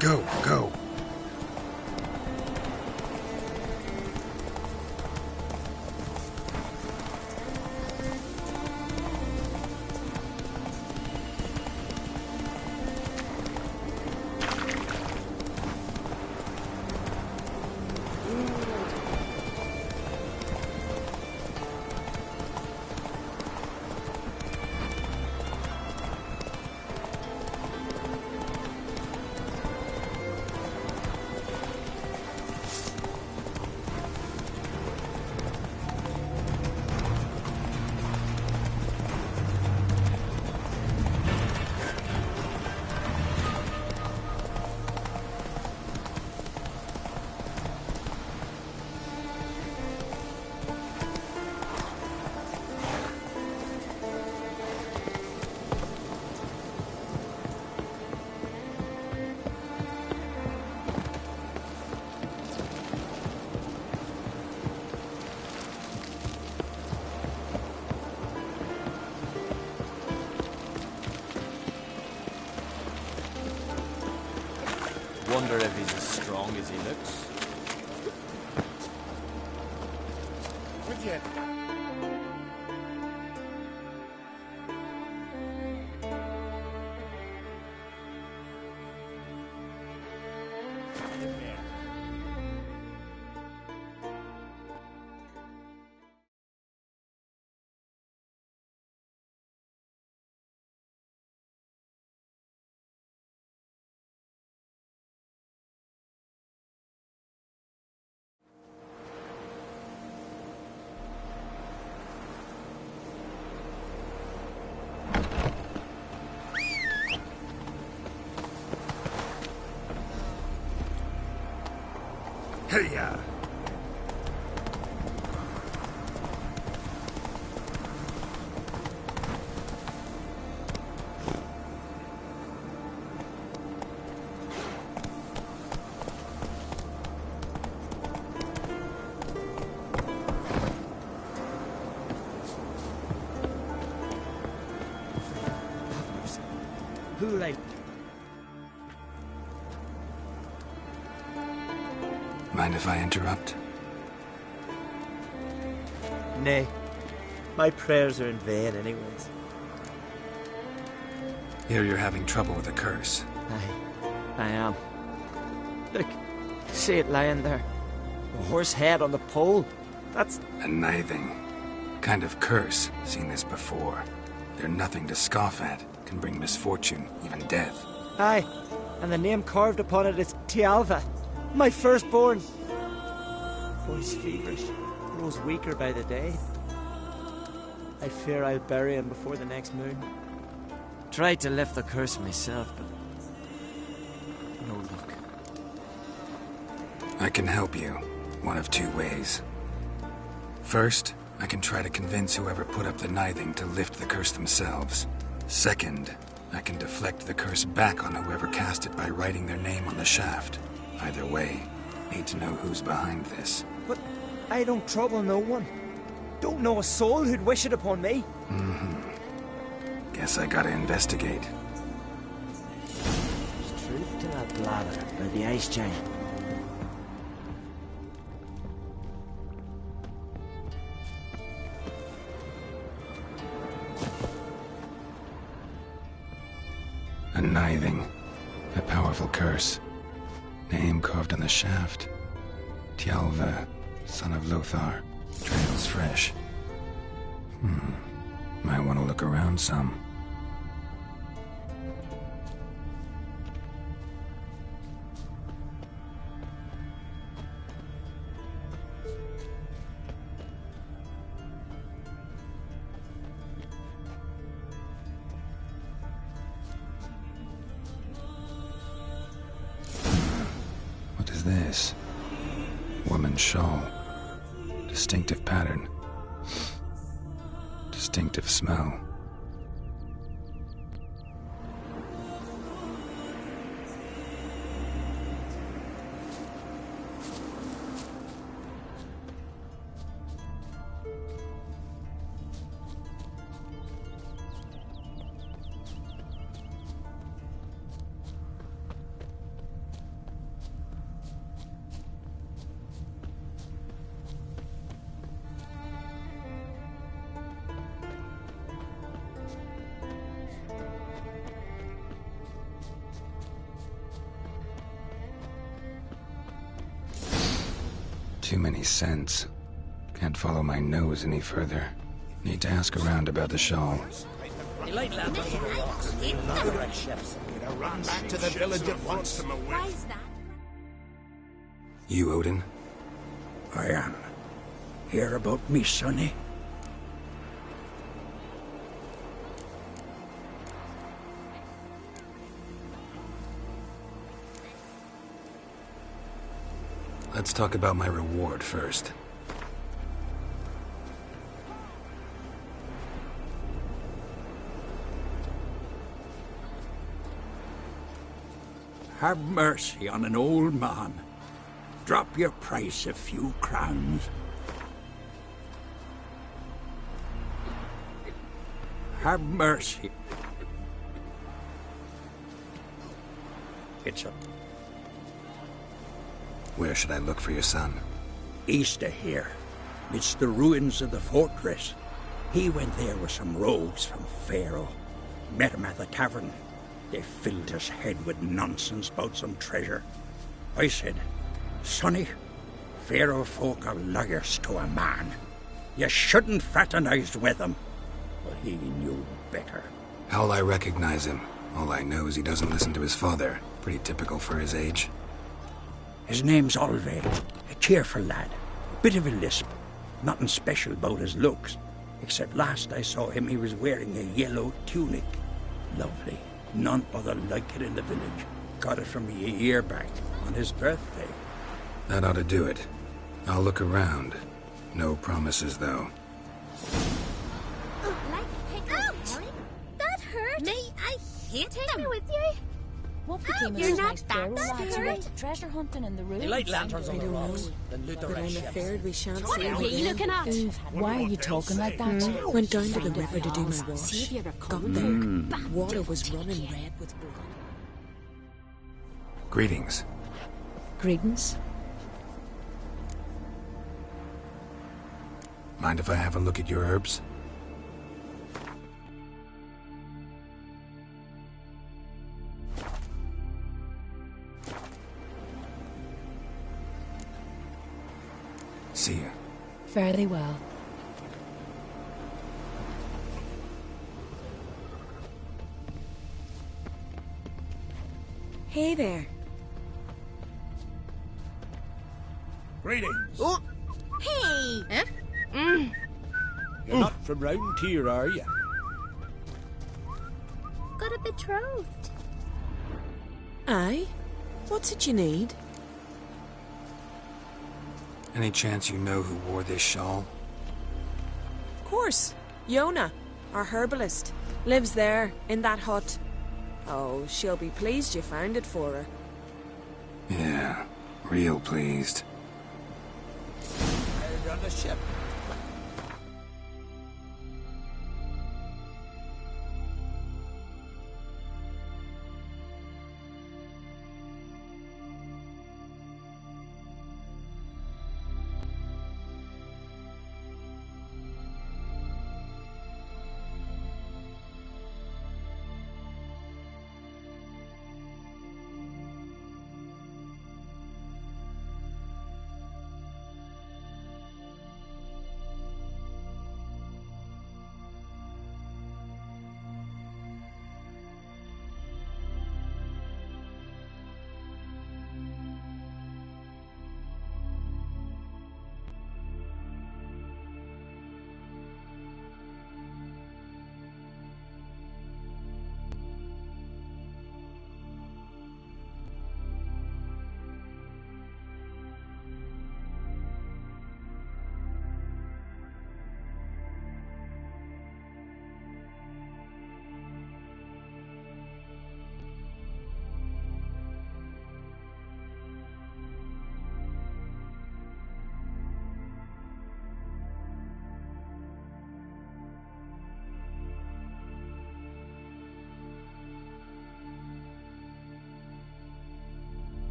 Go, go. Wonder if he's as strong as he looks. With you. Hey-ya! Who like? Mind if I interrupt? Nay. My prayers are in vain anyways. Here you're having trouble with a curse. I am. Look, see it lying there. A horse head on the pole. That's... A nithing. Kind of curse. Seen this before. They're nothing to scoff at. Can bring misfortune, even death. Aye, and the name carved upon it is Tialva, my firstborn. Boy's feverish, grows weaker by the day. I fear I'll bury him before the next moon. Tried to lift the curse myself, but no luck. I can help you, one of two ways. First, I can try to convince whoever put up the nithing to lift the curse themselves. Second, I can deflect the curse back on whoever cast it by writing their name on the shaft. Either way, need to know who's behind this. But I don't trouble no one. Don't know a soul who'd wish it upon me. Guess I gotta investigate. There's truth to that blather by the ice giant. A nithing. A powerful curse. Name carved on the shaft. Tialva, son of Lothar. Trails fresh. Might want to look around some. What is this? Woman's shawl. Distinctive pattern. Distinctive smell. Too many scents. Can't follow my nose any further. Need to ask around about the shawl. Run back to the village at once. Why is that? You, Odin? I am. Hear about me, sonny? Let's talk about my reward first. Have mercy on an old man. Drop your price a few crowns. Have mercy. It's a... Where should I look for your son? East of here. It's the ruins of the fortress. He went there with some rogues from Pharaoh. Met him at the tavern. They filled his head with nonsense about some treasure. I said, Sonny, Pharaoh folk are liars to a man. You shouldn't fraternize with them. But he knew better. How'll I recognize him? All I know is he doesn't listen to his father. Pretty typical for his age. His name's Olve, a cheerful lad, a bit of a lisp, nothing special about his looks, except last I saw him he was wearing a yellow tunic. Lovely, none other like it in the village. Got it from me a year back, on his birthday. That ought to do it. I'll look around. No promises, though. Ouch! That hurt! Me, I hate them! Take me with you! What became of you're those not nice that Pharaoh lads who scared? went to treasure hunting in the ruins? They light lanterns on the rocks, then loot the But I'm rest ships. afraid we shan't see What are them you again. looking at? Why are you talking like that? Went down to the river to do my wash. See if you ever Got come there. Water was running red with blood. Greetings. Greetings. Mind if I have a look at your herbs? See you. Fare thee well. Hey there. Greetings. Oh. Hey! Huh? You're not from round here, are you? Got a betrothed. Aye? What's it you need? Any chance you know who wore this shawl? Of course. Yona, our herbalist, lives there, in that hut. Oh, she'll be pleased you found it for her. Yeah, real pleased. I'll run the ship.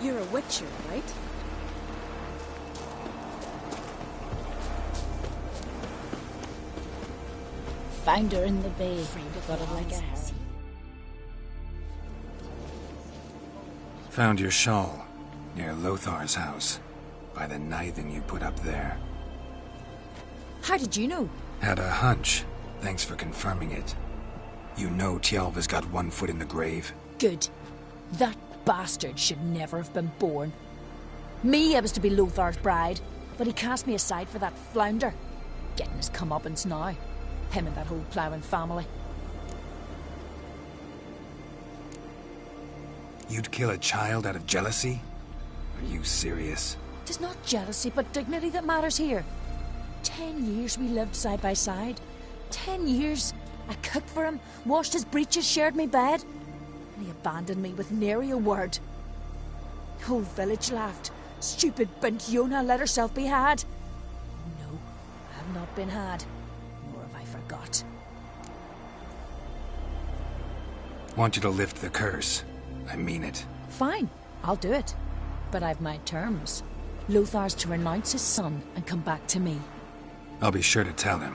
You're a witcher, right? Found her in the bay. Got it like a harry. Found your shawl, near Lothar's house, by the knithing you put up there. How did you know? Had a hunch. Thanks for confirming it. You know Tjalva's got one foot in the grave. Good. That bastard should never have been born. Me, I was to be Lothar's bride, but he cast me aside for that flounder. Getting his comeuppance now. Him and that whole ploughing family. You'd kill a child out of jealousy? Are you serious? Tis not jealousy, but dignity that matters here. 10 years we lived side by side. 10 years. I cooked for him, washed his breeches, shared my bed. And he abandoned me with nary a word. The whole village laughed. Stupid bint Yona let herself be had. No, I have not been had. Nor have I forgot. Want you to lift the curse. I mean it. Fine, I'll do it. But I've my terms. Lothar's to renounce his son and come back to me. I'll be sure to tell him.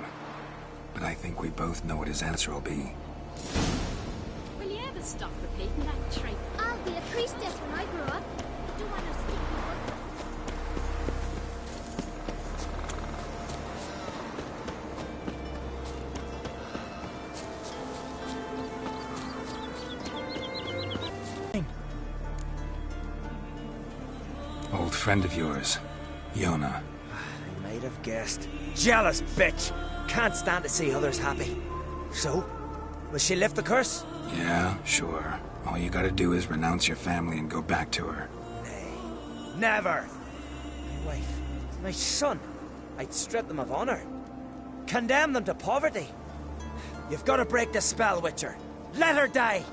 But I think we both know what his answer will be. Will you ever stop repeating that trick? I'll be a priestess when I grow up. Do want to speak Old friend of yours, Yona. I might have guessed. Jealous bitch! Can't stand to see others happy. So, will she lift the curse? Yeah, sure. All you gotta do is renounce your family and go back to her. Nay, never! My wife, my son. I'd strip them of honor. Condemn them to poverty. You've got to break the spell, Witcher. Let her die!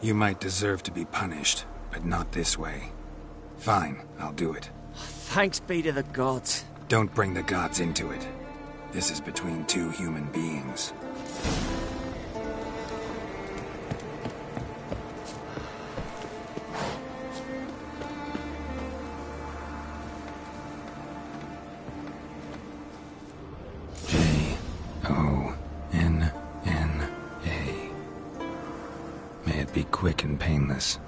You might deserve to be punished, but not this way. Fine, I'll do it. Thanks be to the gods. Don't bring the gods into it. This is between two human beings. quick and painless.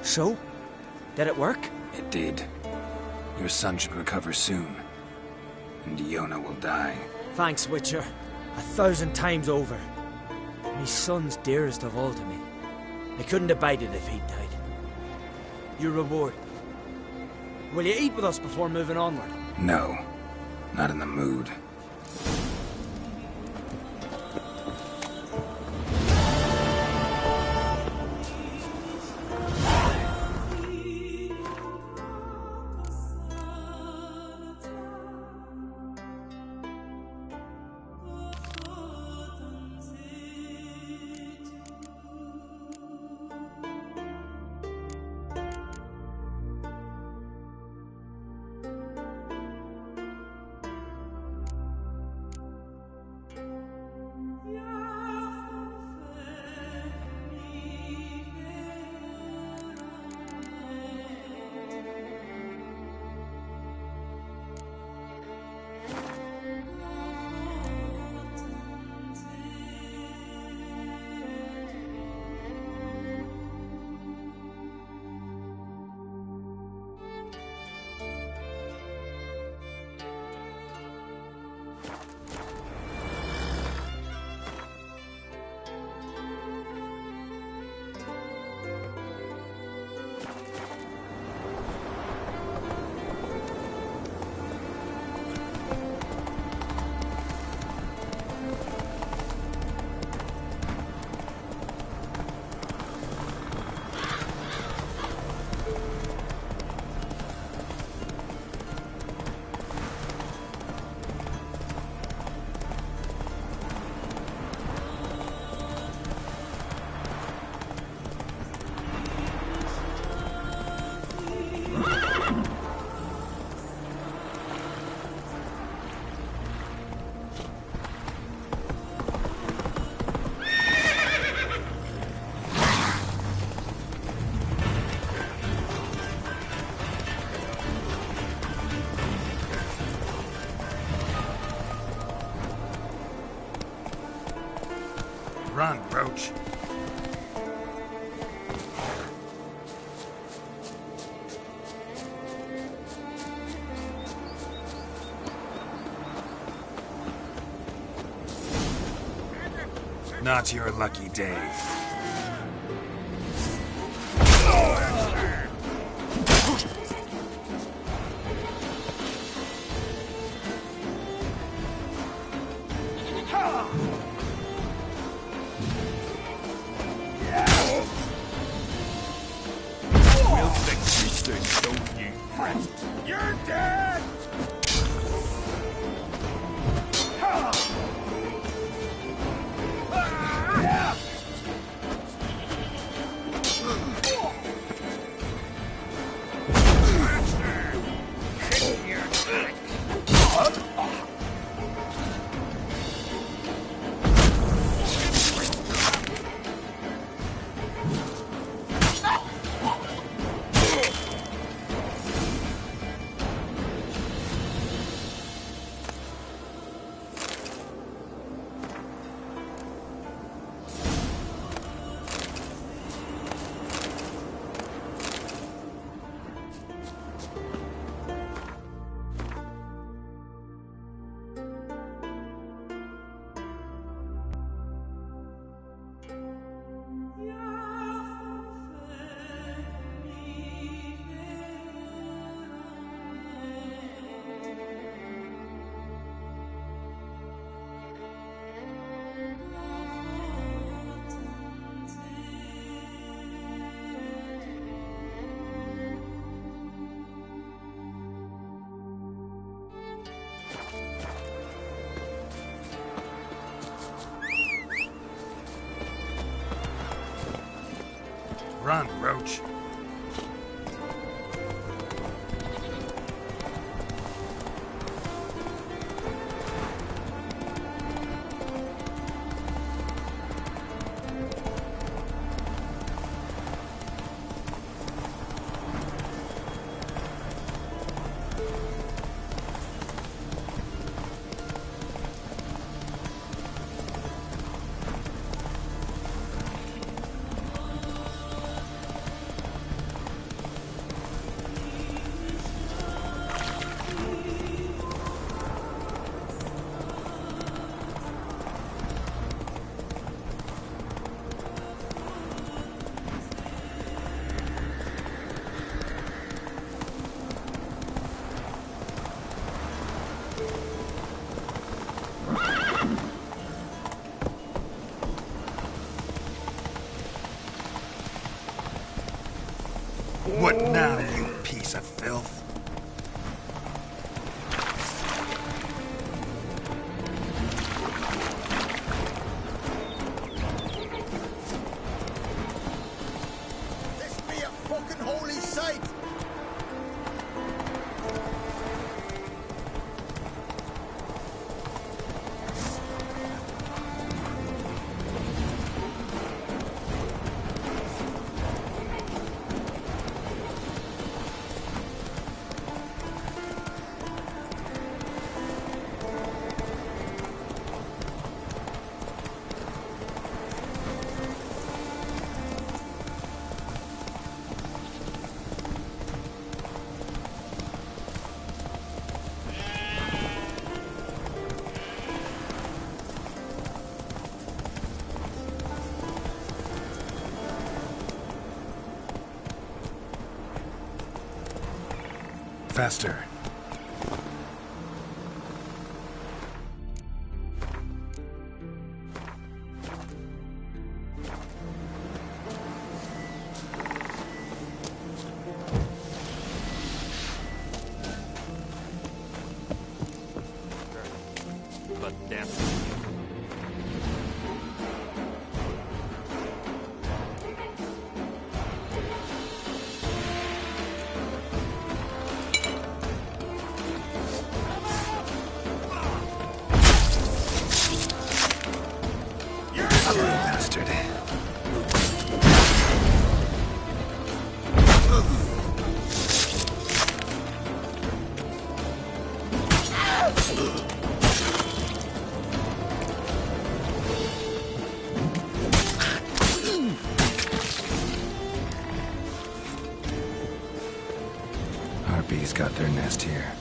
So? Did it work? It did. Your son should recover soon. And Yona will die. Thanks, Witcher. 1,000 times over. My son's dearest of all to me. I couldn't abide it if he'd died. Your reward. Will you eat with us before moving onward? No. Not in the mood. Run, Roach. Not your lucky day. You're dead! Run, Roach. What now, you piece of filth? This be a fucking holy sight! Faster. But damn. Bastard. Harpies got their nest here.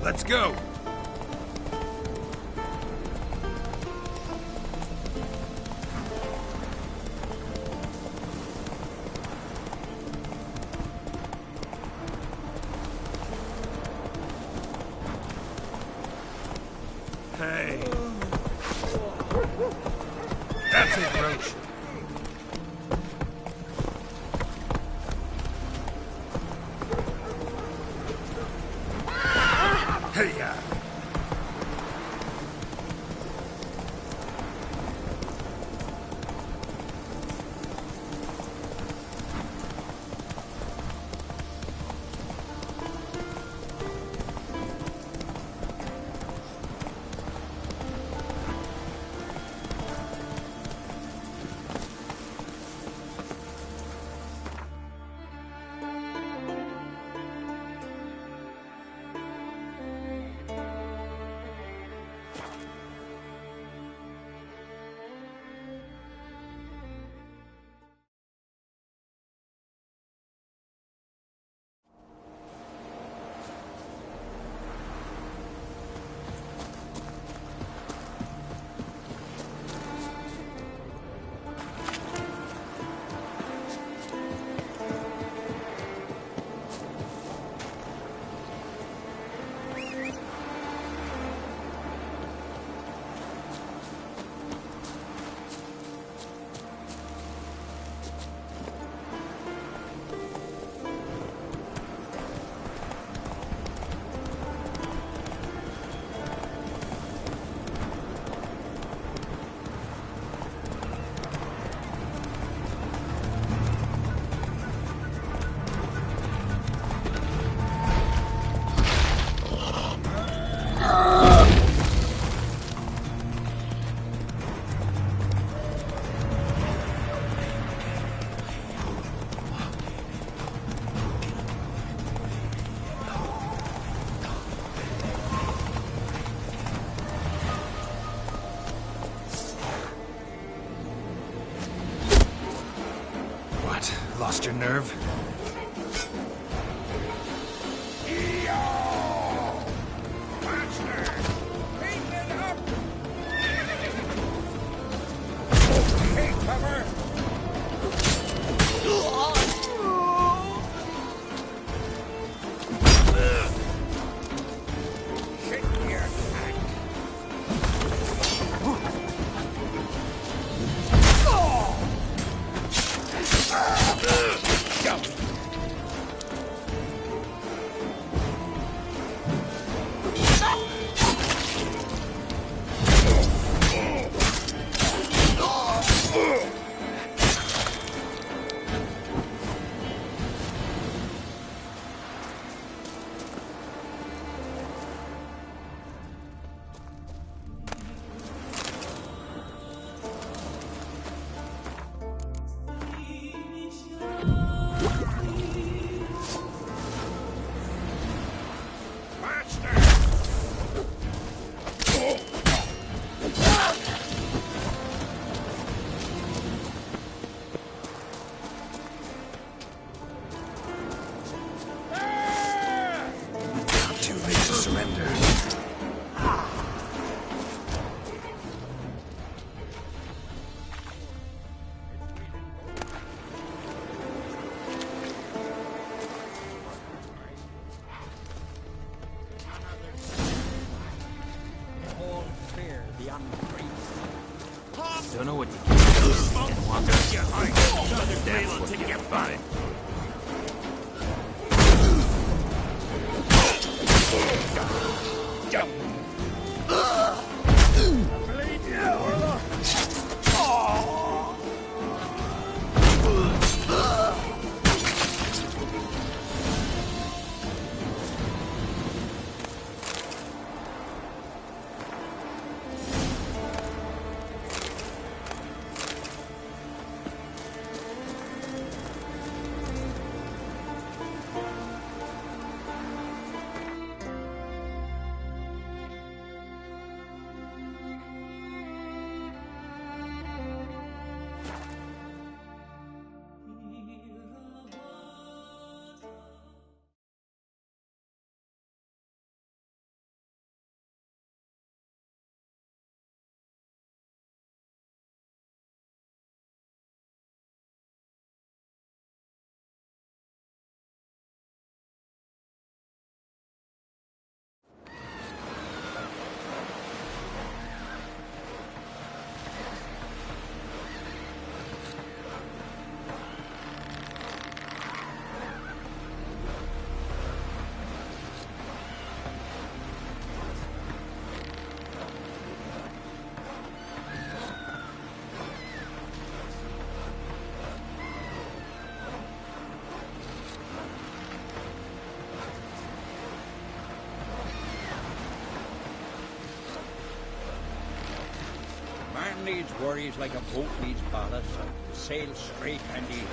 Let's go! Hey. That's it, Roach. Hey-ya! Lost your nerve? Don't know what to do. Another to get by. Man needs worries like a boat needs ballast. Sail straight and even.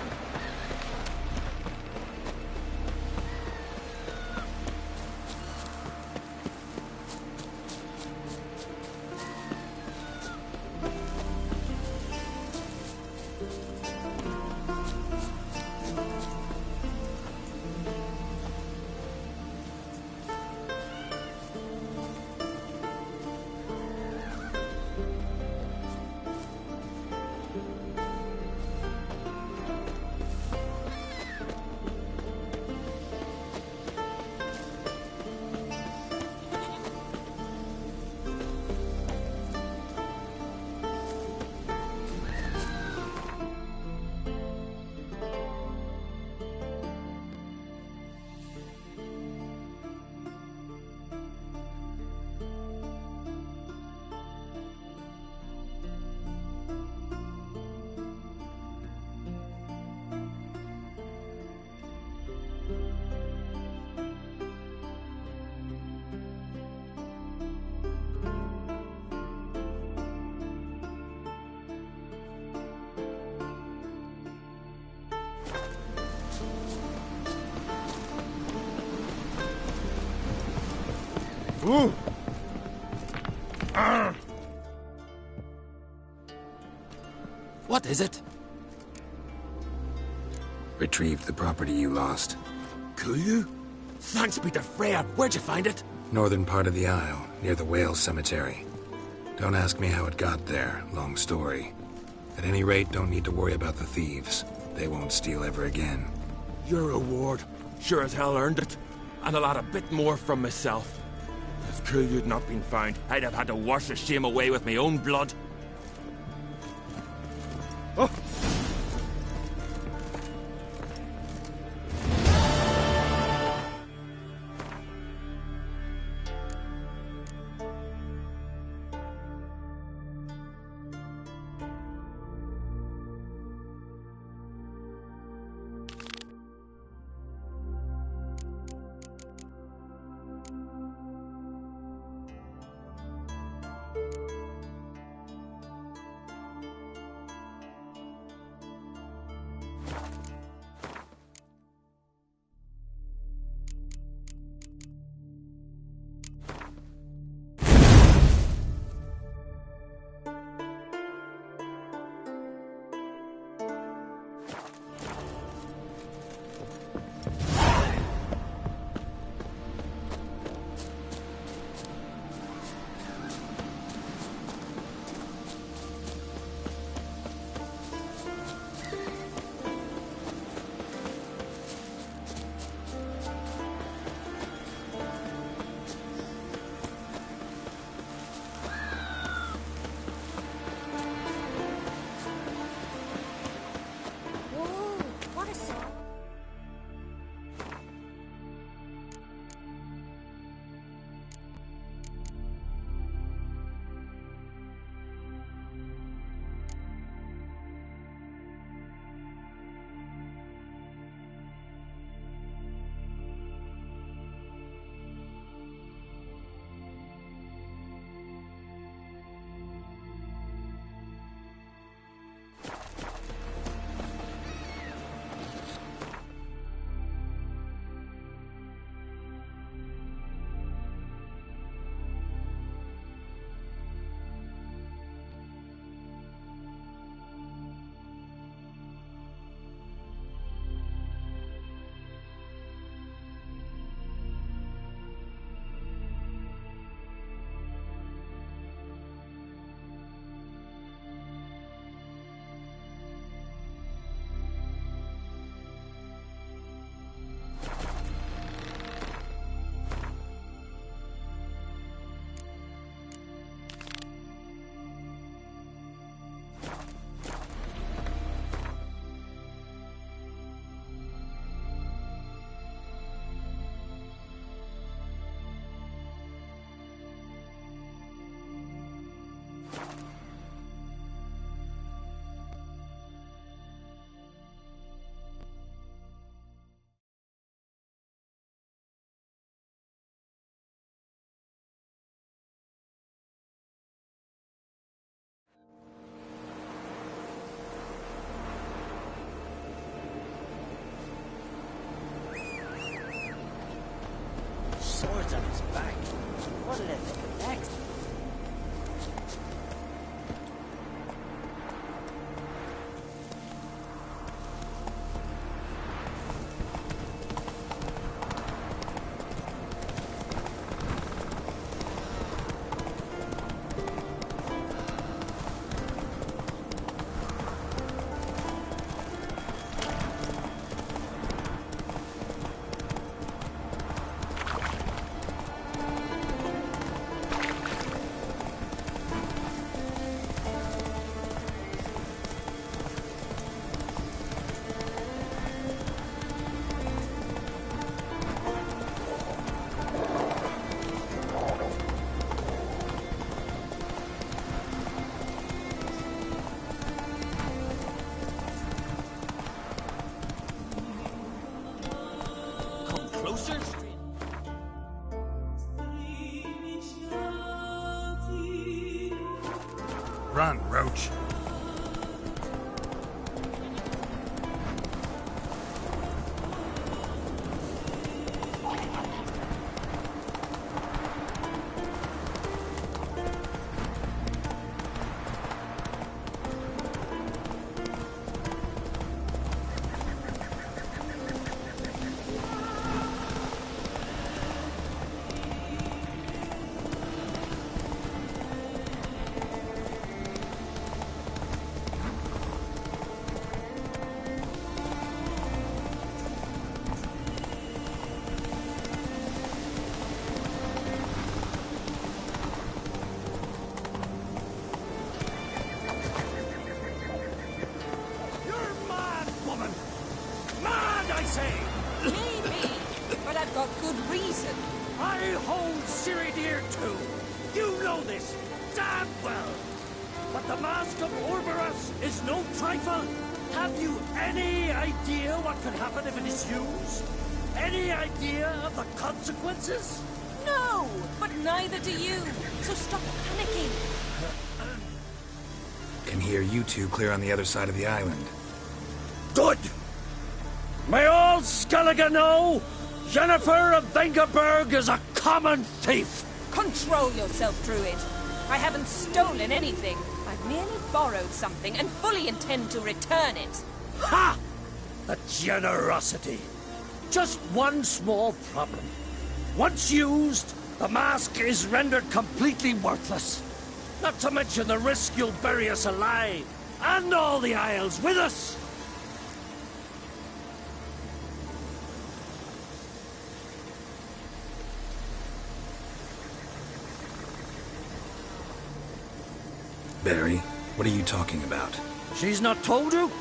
Ooh. What is it? Retrieved the property you lost. Could Thanks be to Freya. Where'd you find it? Northern part of the Isle, near the whale cemetery. Don't ask me how it got there. Long story. At any rate, don't need to worry about the thieves. They won't steal ever again. Your reward sure as hell earned it. And I'll add a bit more from myself. If Kulyu'd not been found, I'd have had to wash the shame away with my own blood. Oh! Swords on his back. What'll it think next? Run, Roach. of Orberus is no trifle. Have you any idea what could happen if it is used? Any idea of the consequences? No, but neither do you. So stop panicking. Can hear you two clear on the other side of the island. Good! May all Skellige know Jennifer of Vengerberg is a common thief! Control yourself, Druid. I haven't stolen anything. I've merely borrowed something and fully intend to return it. Ha! The generosity. Just one small problem. Once used, the mask is rendered completely worthless. Not to mention the risk you'll bury us alive, and all the Isles with us. Barry, what are you talking about? She's not told you?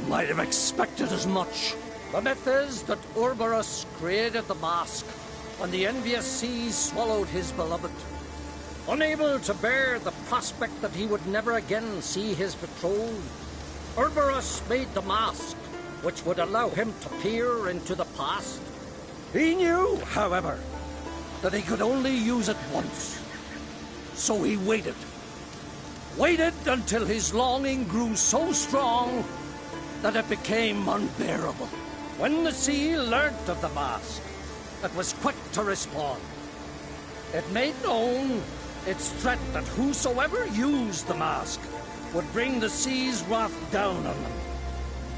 Might have expected as much. The myth is that Orberus created the mask when the envious seas swallowed his beloved. Unable to bear the prospect that he would never again see his betrothed, Orberus made the mask, which would allow him to peer into the past. He knew, however, that he could only use it once. So he waited. Waited until his longing grew so strong that it became unbearable. When the sea learnt of the mask, it was quick to respond. It made known its threat that whosoever used the mask would bring the sea's wrath down on them.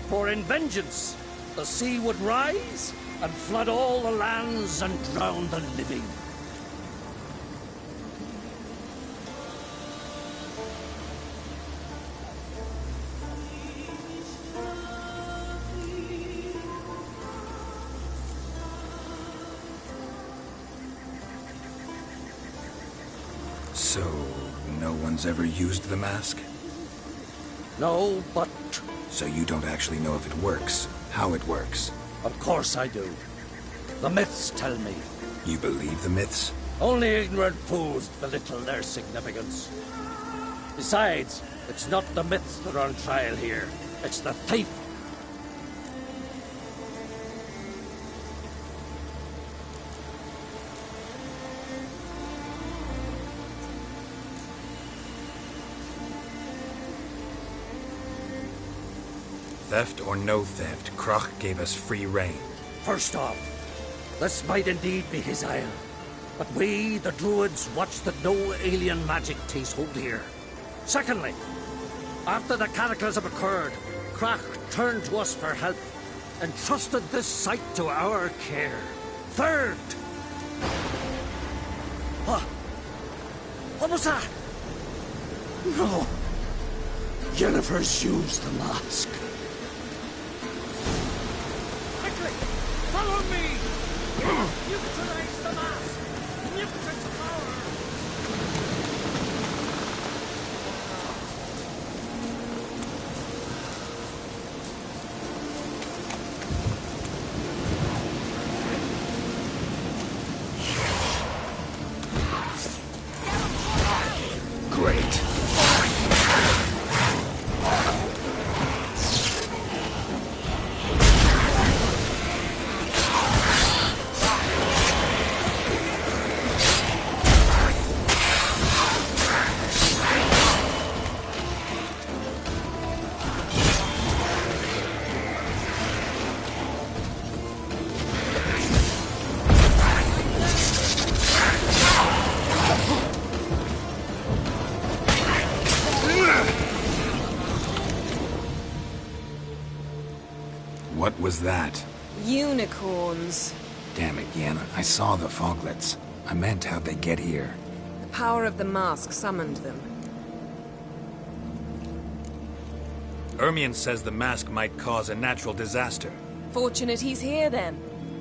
For in vengeance, the sea would rise and flood all the lands and drown the living. So, no one's ever used the mask? No, but... So you don't actually know if it works, how it works? Of course I do. The myths tell me. You believe the myths? Only ignorant fools belittle their significance. Besides, it's not the myths that are on trial here. It's the thief. Theft or no theft, Krach gave us free rein. First off, this might indeed be his isle. But we, the Druids, watch that no alien magic takes hold here. Secondly, after the cataclysm occurred, Krach turned to us for help, and trusted this site to our care. Third... What was that? No. Jennifer's used the mask. Follow me! Utilize the mask! Mutant power! Great. What was that? Unicorns. Damn it, Yen. I saw the foglets. I meant how'd they get here. The power of the mask summoned them. Ermion says the mask might cause a natural disaster. Fortunate he's here, then.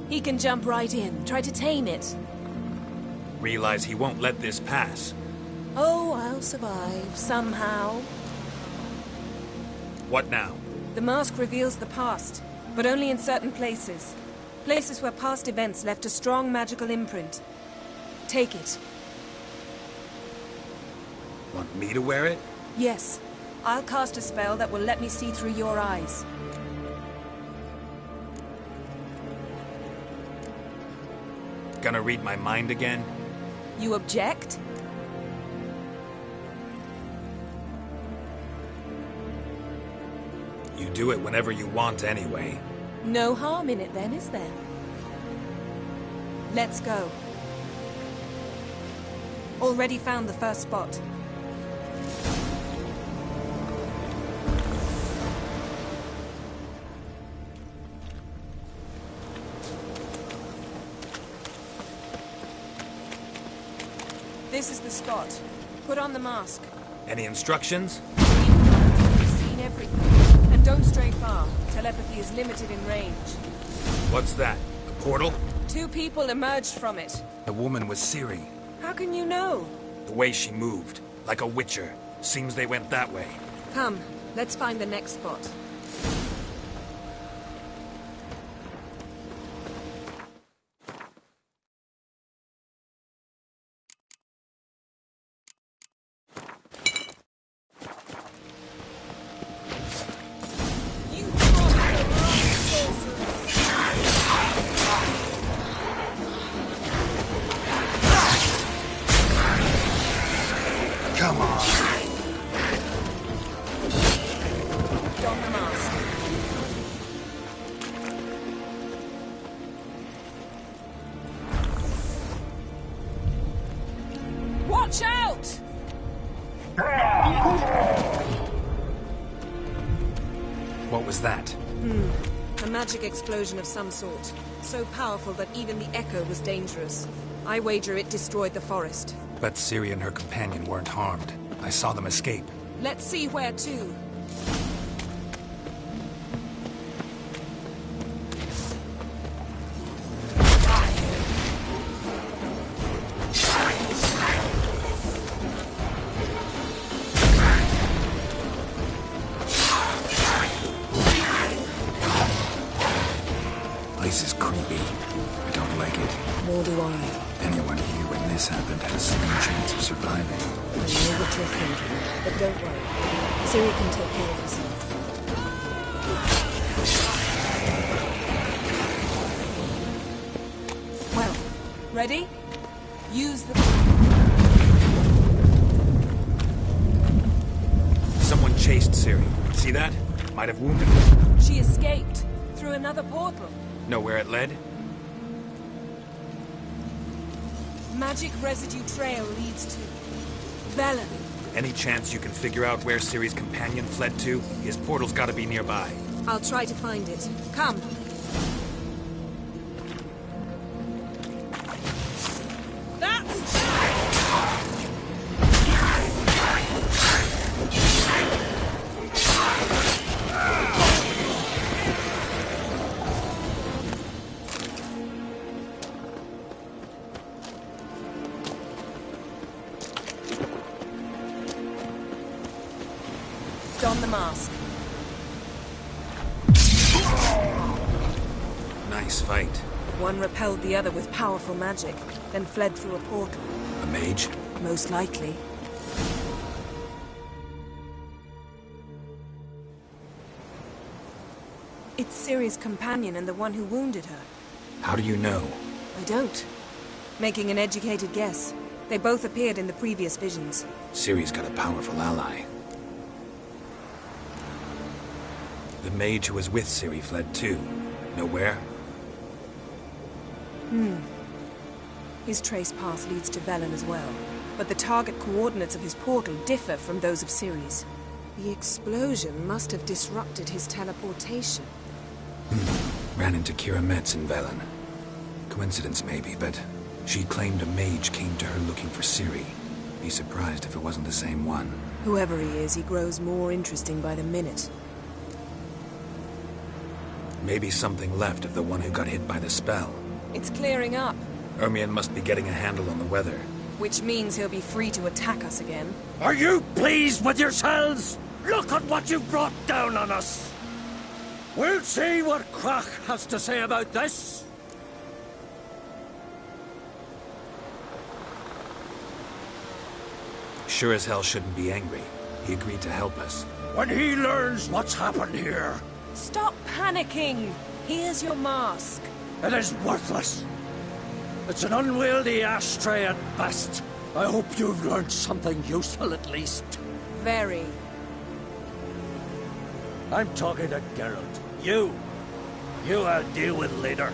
He can jump right in, try to tame it. Realize he won't let this pass. Oh, I'll survive, somehow. What now? The mask reveals the past, but only in certain places. Places where past events left a strong magical imprint. Take it. Want me to wear it? Yes. I'll cast a spell that will let me see through your eyes. Gonna read my mind again? You object? You do it whenever you want anyway. No harm in it then, is there? Let's go. Already found the first spot. This is the spot. Put on the mask. Any instructions? You've seen everything. And don't stray far. Telepathy is limited in range. What's that? A portal? 2 people emerged from it. The woman was Ciri. How can you know? The way she moved. Like a witcher. Seems they went that way. Come, let's find the next spot. Come on. Don the mask. Watch out! What was that? A magic explosion of some sort. So powerful that even the echo was dangerous. I wager it destroyed the forest. But Ciri and her companion weren't harmed. I saw them escape. Let's see where to. This is creepy. I don't like it. Nor do I. Anyone here when this happened had a slim chance of surviving. I know what you're thinking, but don't worry. Ciri can take care of herself. Well, ready? Use the... Someone chased Ciri. See that? Might have wounded her. She escaped through another portal. Know where it led? Magic residue trail leads to Velen. Any chance you can figure out where Ciri's companion fled to? His portal's gotta be nearby. I'll try to find it. Come. Don the mask. Nice fight. One repelled the other with powerful magic, then fled through a portal. A mage? Most likely. It's Ciri's companion and the one who wounded her. How do you know? I don't. Making an educated guess. They both appeared in the previous visions. Ciri's got a powerful ally. The mage who was with Ciri fled too. Know where? His trace path leads to Velen as well. But the target coordinates of his portal differ from those of Ciri's. The explosion must have disrupted his teleportation. Ran into Kira Metz in Velen. Coincidence maybe, but she claimed a mage came to her looking for Ciri. Be surprised if it wasn't the same one. Whoever he is, he grows more interesting by the minute. Maybe something left of the one who got hit by the spell. It's clearing up. Ermion must be getting a handle on the weather. Which means he'll be free to attack us again. Are you pleased with yourselves? Look at what you've brought down on us. We'll see what Crach has to say about this. Sure as hell shouldn't be angry. He agreed to help us. When he learns what's happened here, Stop panicking! Here's your mask. it is worthless. It's an unwieldy ashtray at best. I hope you've learned something useful at least. Very. I'm talking to Geralt. You I'll deal with later.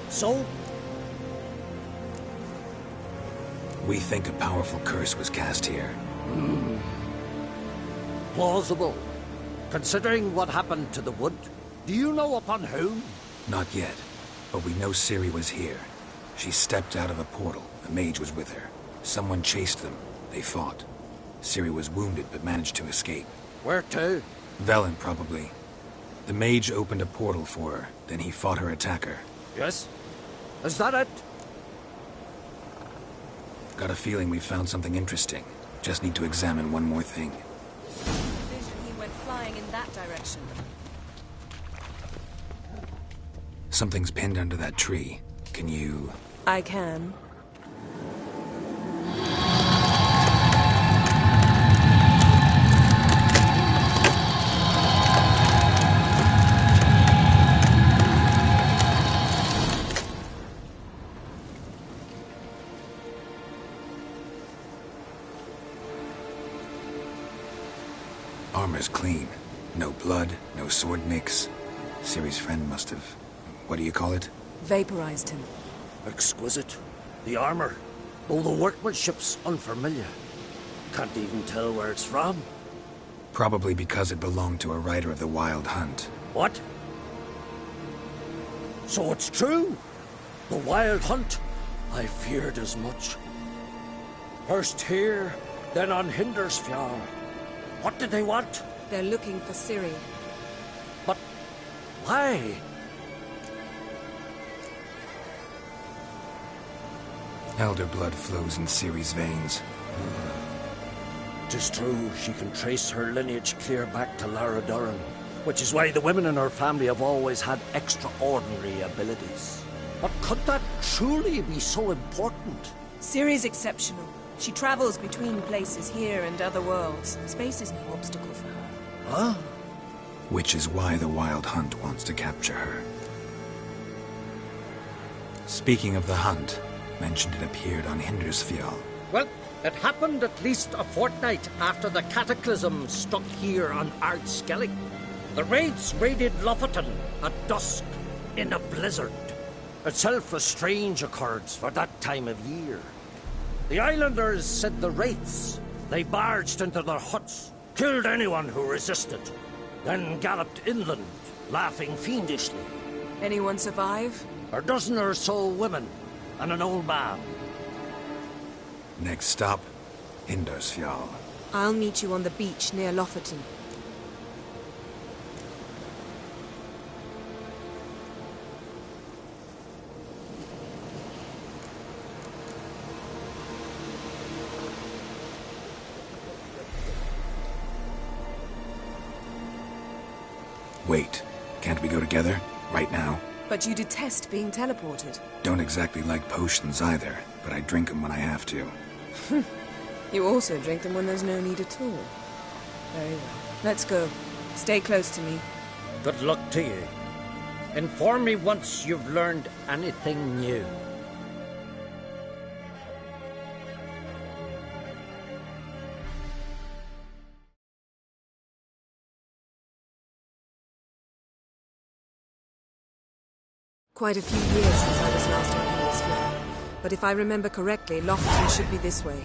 So, We think a powerful curse was cast here. plausible. Considering what happened to the wood, do you know upon whom? Not yet, but we know Ciri was here. She stepped out of a portal. A mage was with her. Someone chased them. They fought. Ciri was wounded, but managed to escape. Where to? Velen, probably. The mage opened a portal for her, then he fought her attacker. Yes? Is that it? Got a feeling we found something interesting. Just need to examine one more thing. Vision he went flying in that direction. Something's pinned under that tree. Can you... I can. Armor's clean. No blood, no sword nicks. Ciri's friend must have... What do you call it? Vaporized him. Exquisite. The armor, though the workmanship's unfamiliar. Can't even tell where it's from. Probably because it belonged to a rider of the Wild Hunt. What? So it's true? The Wild Hunt? I feared as much. First here, then on Hindersfjall. What did they want? They're looking for Ciri. But why? Elder blood flows in Ciri's veins. 'Tis true, she can trace her lineage clear back to Lara Duran, which is why the women in her family have always had extraordinary abilities. But could that truly be so important? Ciri's exceptional. She travels between places here and other worlds. Space is no obstacle for her. Huh? Which is why the Wild Hunt wants to capture her. Speaking of the hunt, mentioned it appeared on Hindersfjall. Well, it happened at least a fortnight after the cataclysm struck here on Ardskellig. The raids raided Lofoten at dusk in a blizzard. Itself a strange occurrence for that time of year. The islanders said the wraiths. They barged into their huts, killed anyone who resisted, then galloped inland, laughing fiendishly. Anyone survive? A dozen or so women and an old man. Next stop, Hindersfjall. I'll meet you on the beach near Lofoten. Wait, can't we go together? Right now? But you detest being teleported. Don't exactly like potions either, but I drink them when I have to. You also drink them when there's no need at all. Very well. Let's go. Stay close to me. Good luck to you. Inform me once you've learned anything new. Quite a few years since I was last on Hindersfjall. But if I remember correctly, Lofoten should be this way.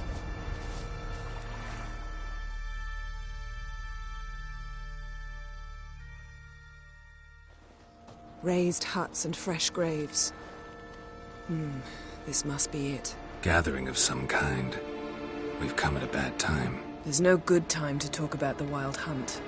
Raised huts and fresh graves. This must be it. Gathering of some kind. We've come at a bad time. There's no good time to talk about the Wild Hunt.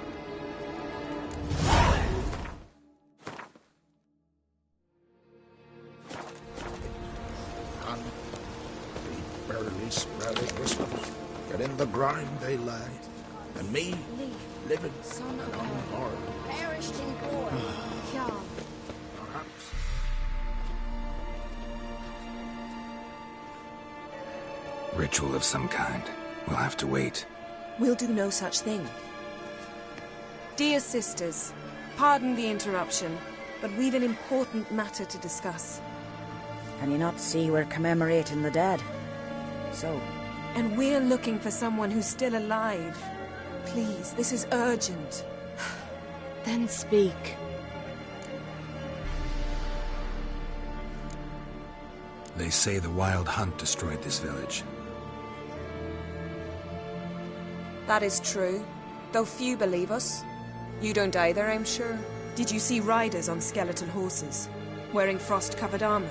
Barely spreading whispers. Get in the grime they lay. And me, living and unharmed. Perished in gore. Killed. Perhaps. Ritual of some kind. We'll have to wait. We'll do no such thing. Dear sisters, pardon the interruption, but we've an important matter to discuss. Can you not see we're commemorating the dead? So? And we're looking for someone who's still alive. Please, this is urgent. Then speak. They say the Wild Hunt destroyed this village. That is true, though few believe us. You don't either, I'm sure. Did you see riders on skeletal horses, wearing frost-covered armor?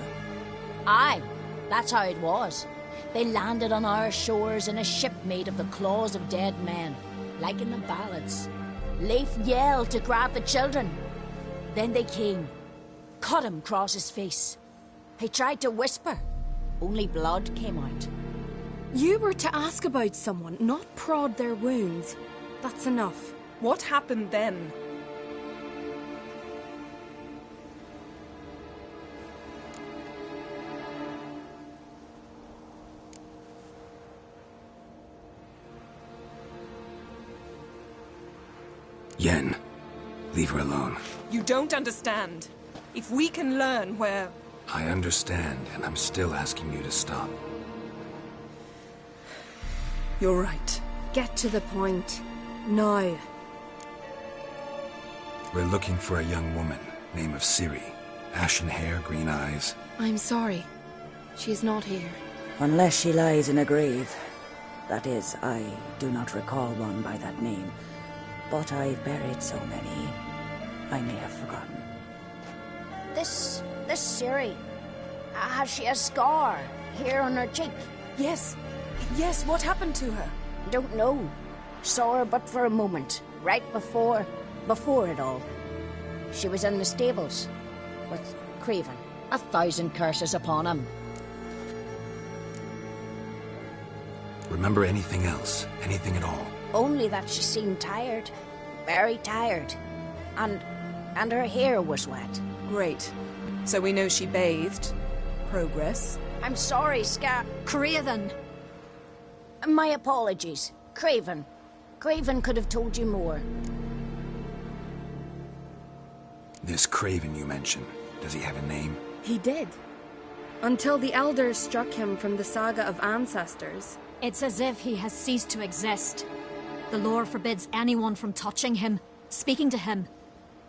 Aye, that's how it was. They landed on our shores in a ship made of the claws of dead men, like in the ballads. Leif yelled to grab the children. Then they came, cut him across his face. He tried to whisper, only blood came out. You were to ask about someone, not prod their wounds. That's enough. What happened then? Yen, leave her alone. You don't understand. If we can learn where... I understand, and I'm still asking you to stop. You're right. Get to the point. Now. We're looking for a young woman, name of Ciri. Ashen hair, green eyes. I'm sorry. She is not here. Unless she lies in a grave. That is, I do not recall one by that name. But I've buried so many, I may have forgotten. This Ciri, has she a scar here on her cheek? Yes, what happened to her? Don't know. Saw her but for a moment, right before it all. She was in the stables with Craven. 1,000 curses upon him. Remember anything else? Anything at all? Only that she seemed tired. Very tired. And her hair was wet. Great. So we know she bathed. Progress. I'm sorry, Craven. My apologies. Craven. Craven could have told you more. This Craven you mentioned, does he have a name? He did. Until the elders struck him from the saga of ancestors. It's as if he has ceased to exist. The lore forbids anyone from touching him, speaking to him,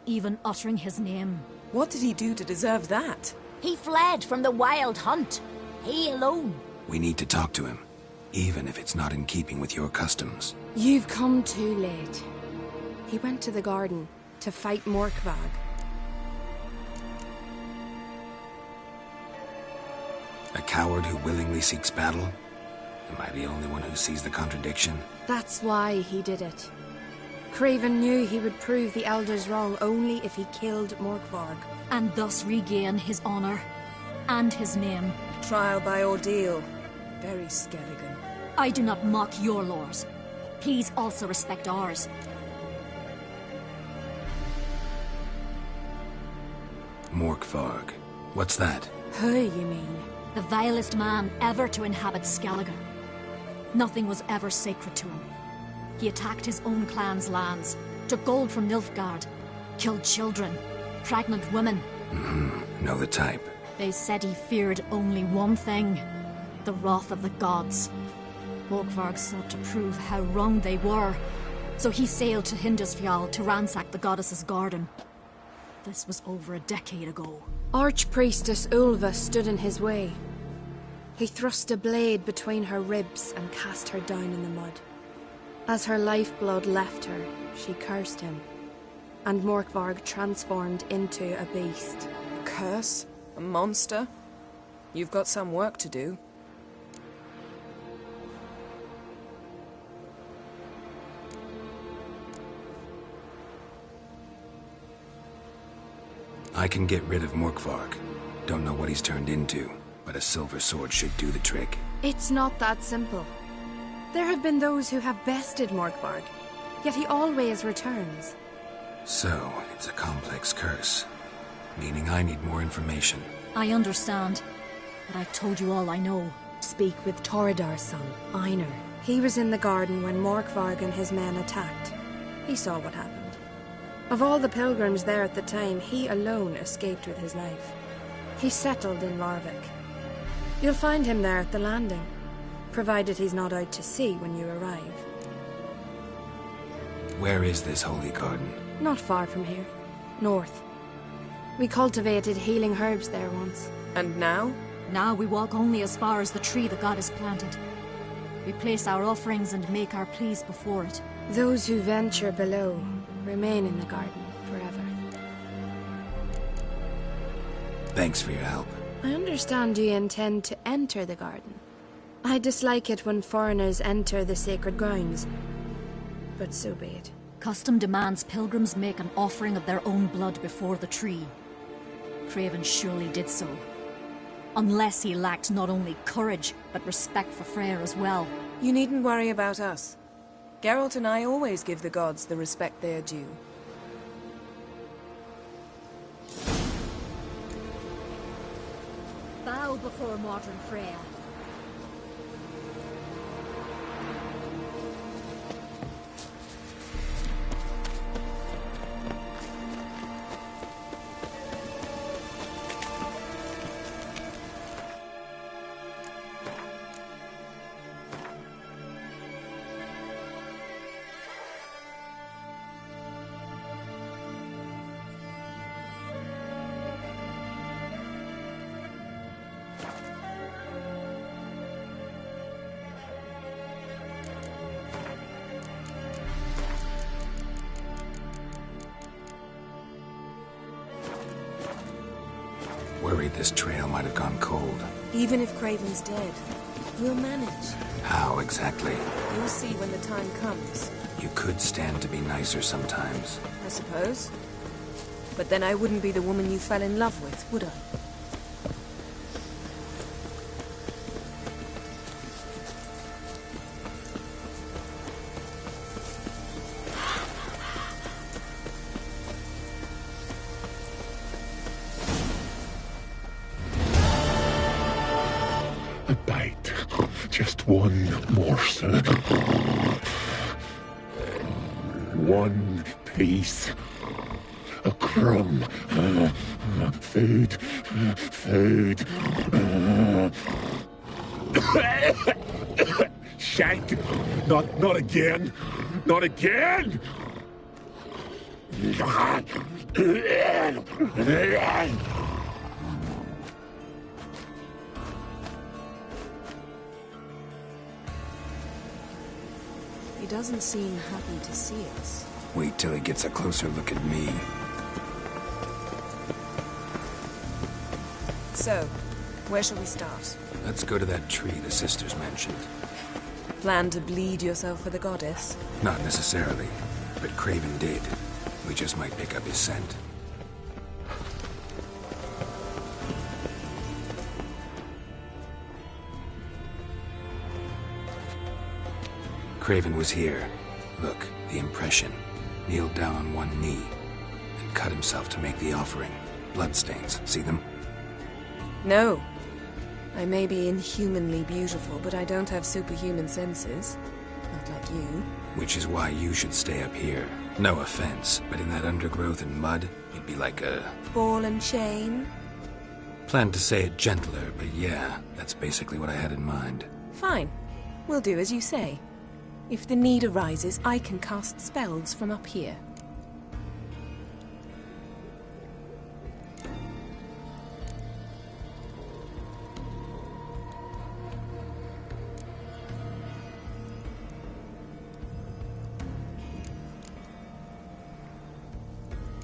even uttering his name. What did he do to deserve that? He fled from the Wild Hunt. He alone. We need to talk to him, even if it's not in keeping with your customs. You've come too late. He went to the garden to fight Morkvag. A coward who willingly seeks battle? Am I the only one who sees the contradiction? That's why he did it. Craven knew he would prove the elders wrong only if he killed Morkvarg. And thus regain his honor and his name. Trial by ordeal. Very Skelligan. I do not mock your laws. Please also respect ours. Morkvarg. What's that? Who, you mean? The vilest man ever to inhabit Skelligan. Nothing was ever sacred to him. He attacked his own clan's lands, took gold from Nilfgaard, killed children, pregnant women. Know the type. They said he feared only one thing, the wrath of the gods. Morkvarg sought to prove how wrong they were, so he sailed to Hindisfjall to ransack the goddess's garden. This was over a decade ago. Archpriestess Ulva stood in his way. He thrust a blade between her ribs and cast her down in the mud. As her lifeblood left her, she cursed him, and Morkvarg transformed into a beast. A curse? A monster? You've got some work to do. I can get rid of Morkvarg. Don't know what he's turned into, but a silver sword should do the trick. It's not that simple. There have been those who have bested Morkvarg, yet he always returns. So, it's a complex curse, meaning I need more information. I understand, but I've told you all I know. Speak with Torridar's son, Einar. He was in the garden when Morkvarg and his men attacked. He saw what happened. Of all the pilgrims there at the time, he alone escaped with his life. He settled in Larvik. You'll find him there at the landing, provided he's not out to sea when you arrive. Where is this holy garden? Not far from here. North. We cultivated healing herbs there once. And now? Now we walk only as far as the tree the goddess planted. We place our offerings and make our pleas before it. Those who venture below remain in the garden forever. Thanks for your help. I understand you intend to enter the garden. I dislike it when foreigners enter the sacred grounds, but so be it. Custom demands pilgrims make an offering of their own blood before the tree. Craven surely did so. Unless he lacked not only courage, but respect for Freyr as well. You needn't worry about us. Geralt and I always give the gods the respect they are due. Bow before modern Freya. Worried this trail might have gone cold. Even if Craven's dead, we'll manage. How exactly? You'll see when the time comes. You could stand to be nicer sometimes. I suppose. But then I wouldn't be the woman you fell in love with, would I? A bite. Just one morsel. One piece. A crumb. Food. Food. Shank. Not again. Not again. He doesn't seem happy to see us. Wait till he gets a closer look at me. So, where shall we start? Let's go to that tree the sisters mentioned. Plan to bleed yourself for the goddess? Not necessarily, but Craven did. We just might pick up his scent. Craven was here. Look, the impression. Kneeled down on one knee and cut himself to make the offering. Bloodstains, see them? No. I may be inhumanly beautiful, but I don't have superhuman senses. Not like you. Which is why you should stay up here. No offense, but in that undergrowth and mud, you'd be like a... Ball and chain? Planned to say it gentler, but yeah, that's basically what I had in mind. Fine. We'll do as you say. If the need arises, I can cast spells from up here.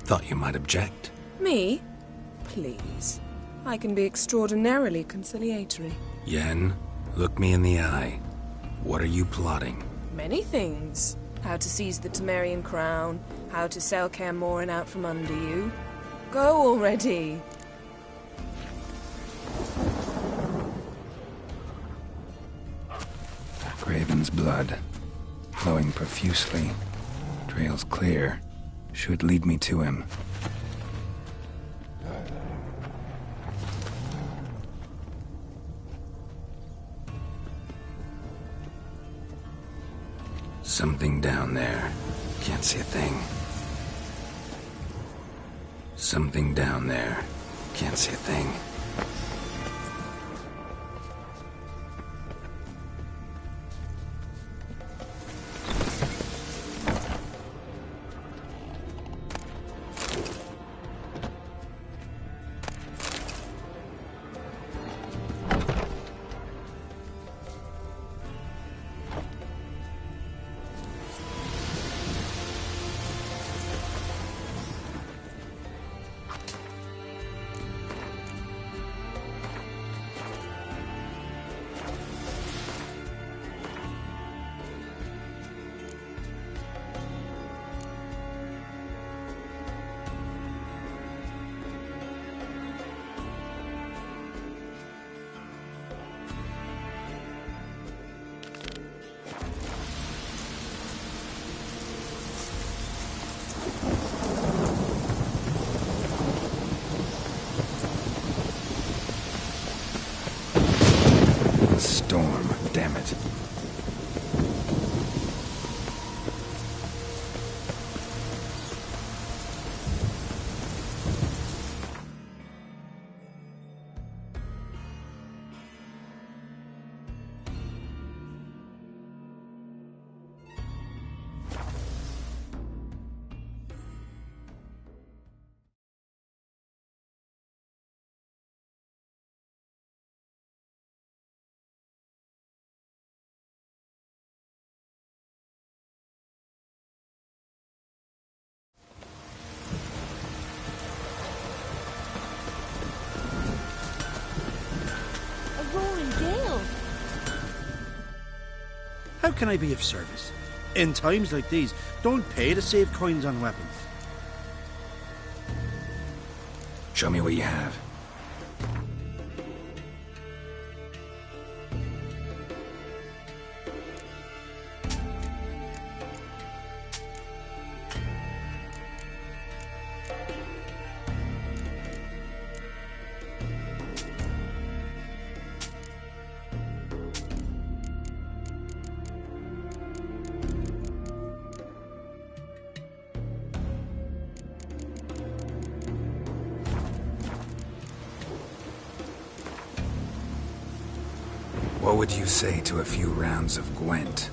Thought you might object. Me? Please. I can be extraordinarily conciliatory. Yen, look me in the eye. What are you plotting? Many things. How to seize the Temerian crown, how to sell Kaer Morhen out from under you. Go already! Craven's blood, flowing profusely. Trail's clear. Should lead me to him. Something down there. Can't see a thing. Something down there. Can't see a thing. Storm, damn it. How can I be of service? In times like these, don't pay to save coins on weapons. Show me what you have. What would you say to a few rounds of Gwent?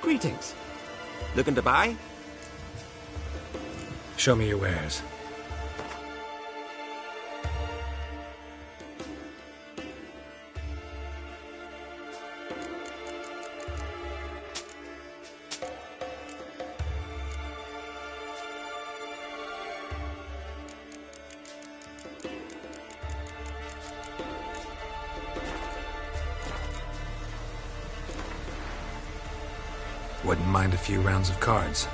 Greetings. Looking to buy? Show me your wares. Wouldn't mind a few rounds of cards.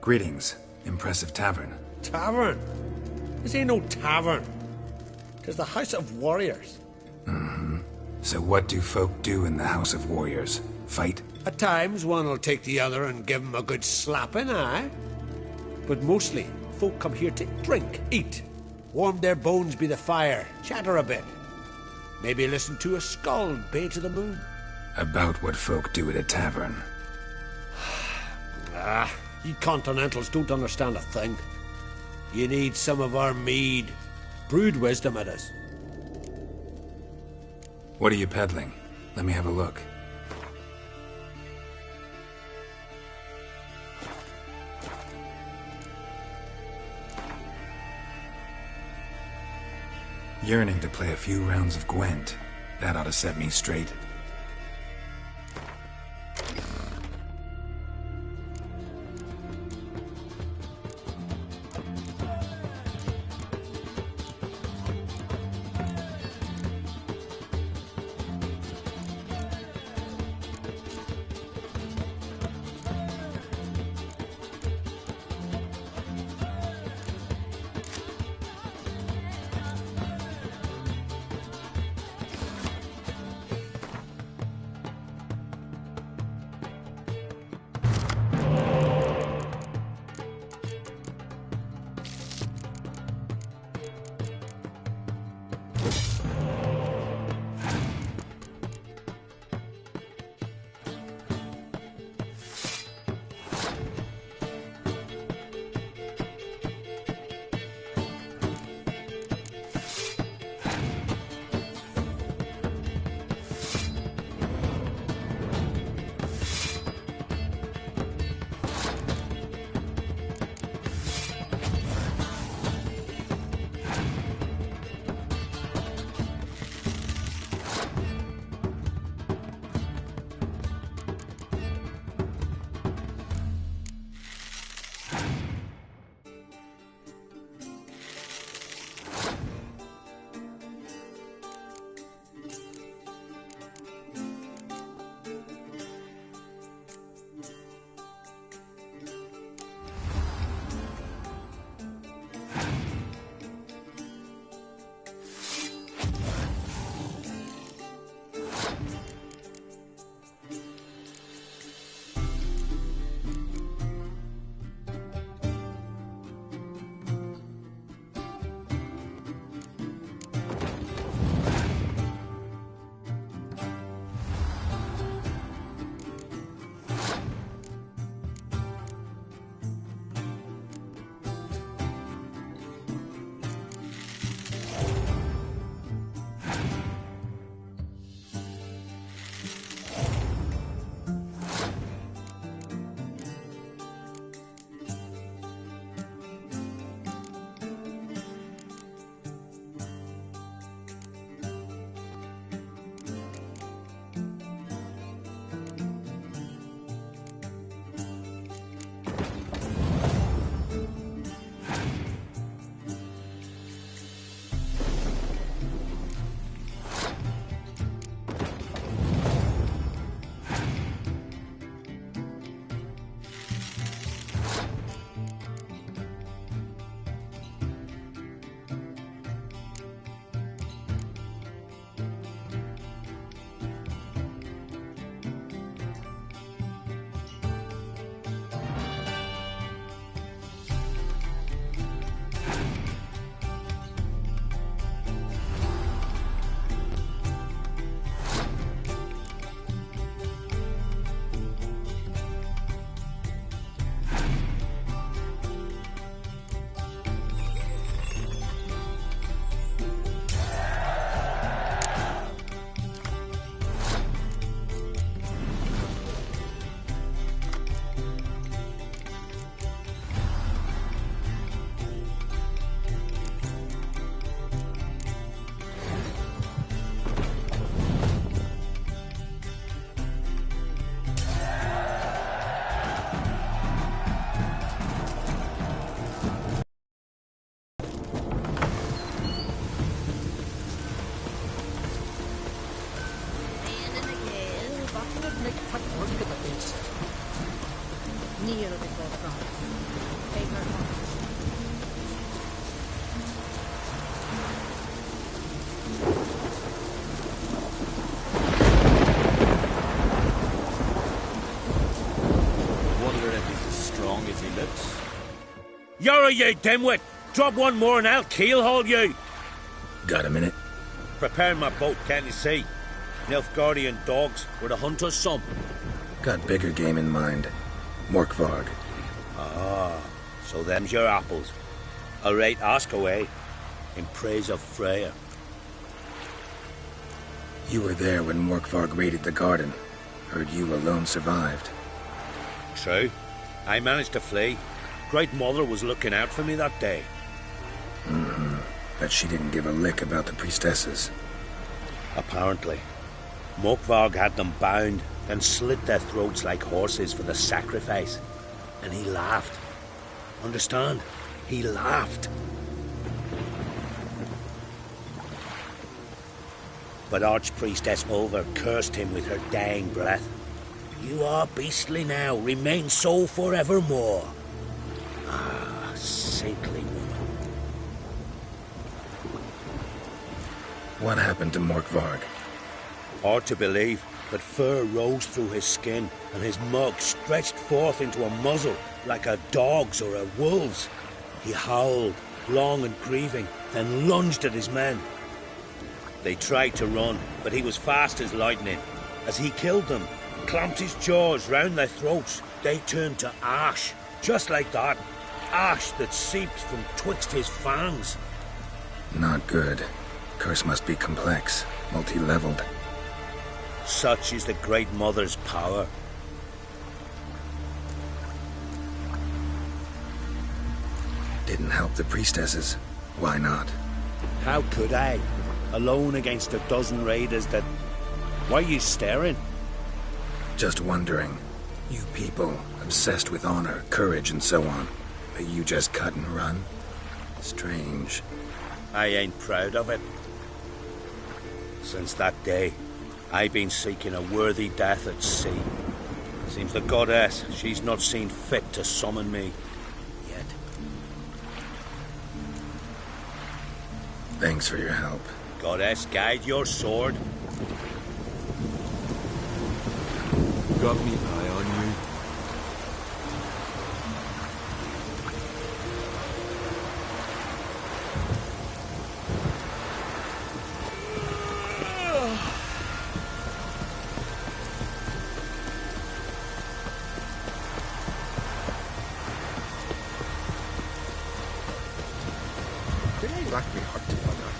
Greetings. Impressive tavern. Tavern? This ain't no tavern. 'Tis the House of Warriors. Mm-hmm. So what do folk do in the House of Warriors? Fight? At times, one will take the other and give 'em a good slapping, aye? But mostly, folk come here to drink, eat, warm their bones by the fire, chatter a bit. Maybe listen to a skald bay to the moon. About what folk do at a tavern. You continentals don't understand a thing. You need some of our mead. Brewed wisdom it is. What are you peddling? Let me have a look. Yearning to play a few rounds of Gwent. That ought to set me straight. kneel before the goddess. Pay her homage. Wonder if he's as strong as he looks. You're you dimwit! Drop one more and I'll keelhaul you! Got a minute? Preparing my boat, can't you see? Nilfgaardian dogs were to hunt us some. Got bigger game in mind. Morkvarg. Ah, so them's your apples. All right, ask away. In praise of Freya. You were there when Morkvarg raided the garden. Heard you alone survived. True. I managed to flee. Great Mother was looking out for me that day. But she didn't give a lick about the priestesses. Apparently. Morkvarg had them bound, then slit their throats like horses for the sacrifice. And he laughed. Understand? He laughed. But Archpriestess Ulver cursed him with her dying breath. You are beastly now, remain so forevermore. Ah, saintly woman. What happened to Morkvarg? Hard to believe, but fur rose through his skin, and his mug stretched forth into a muzzle, like a dog's or a wolf's. He howled, long and grieving, then lunged at his men. They tried to run, but he was fast as lightning. As he killed them, clamped his jaws round their throats, they turned to ash, just like that. Ash that seeped from twixt his fangs. Not good. Curse must be complex, multi-leveled. Such is the Great Mother's power. Didn't help the priestesses. Why not? How could I? Alone against a dozen raiders that... Why are you staring? Just wondering. You people, obsessed with honor, courage, and so on. But you just cut and run? Strange. I ain't proud of it. Since that day, I've been seeking a worthy death at sea. Seems the goddess, she's not seen fit to summon me yet. Thanks for your help. Goddess, guide your sword. Got me eye on you. Did I rack me heart on that?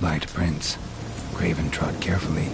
Light prints. Craven trod carefully.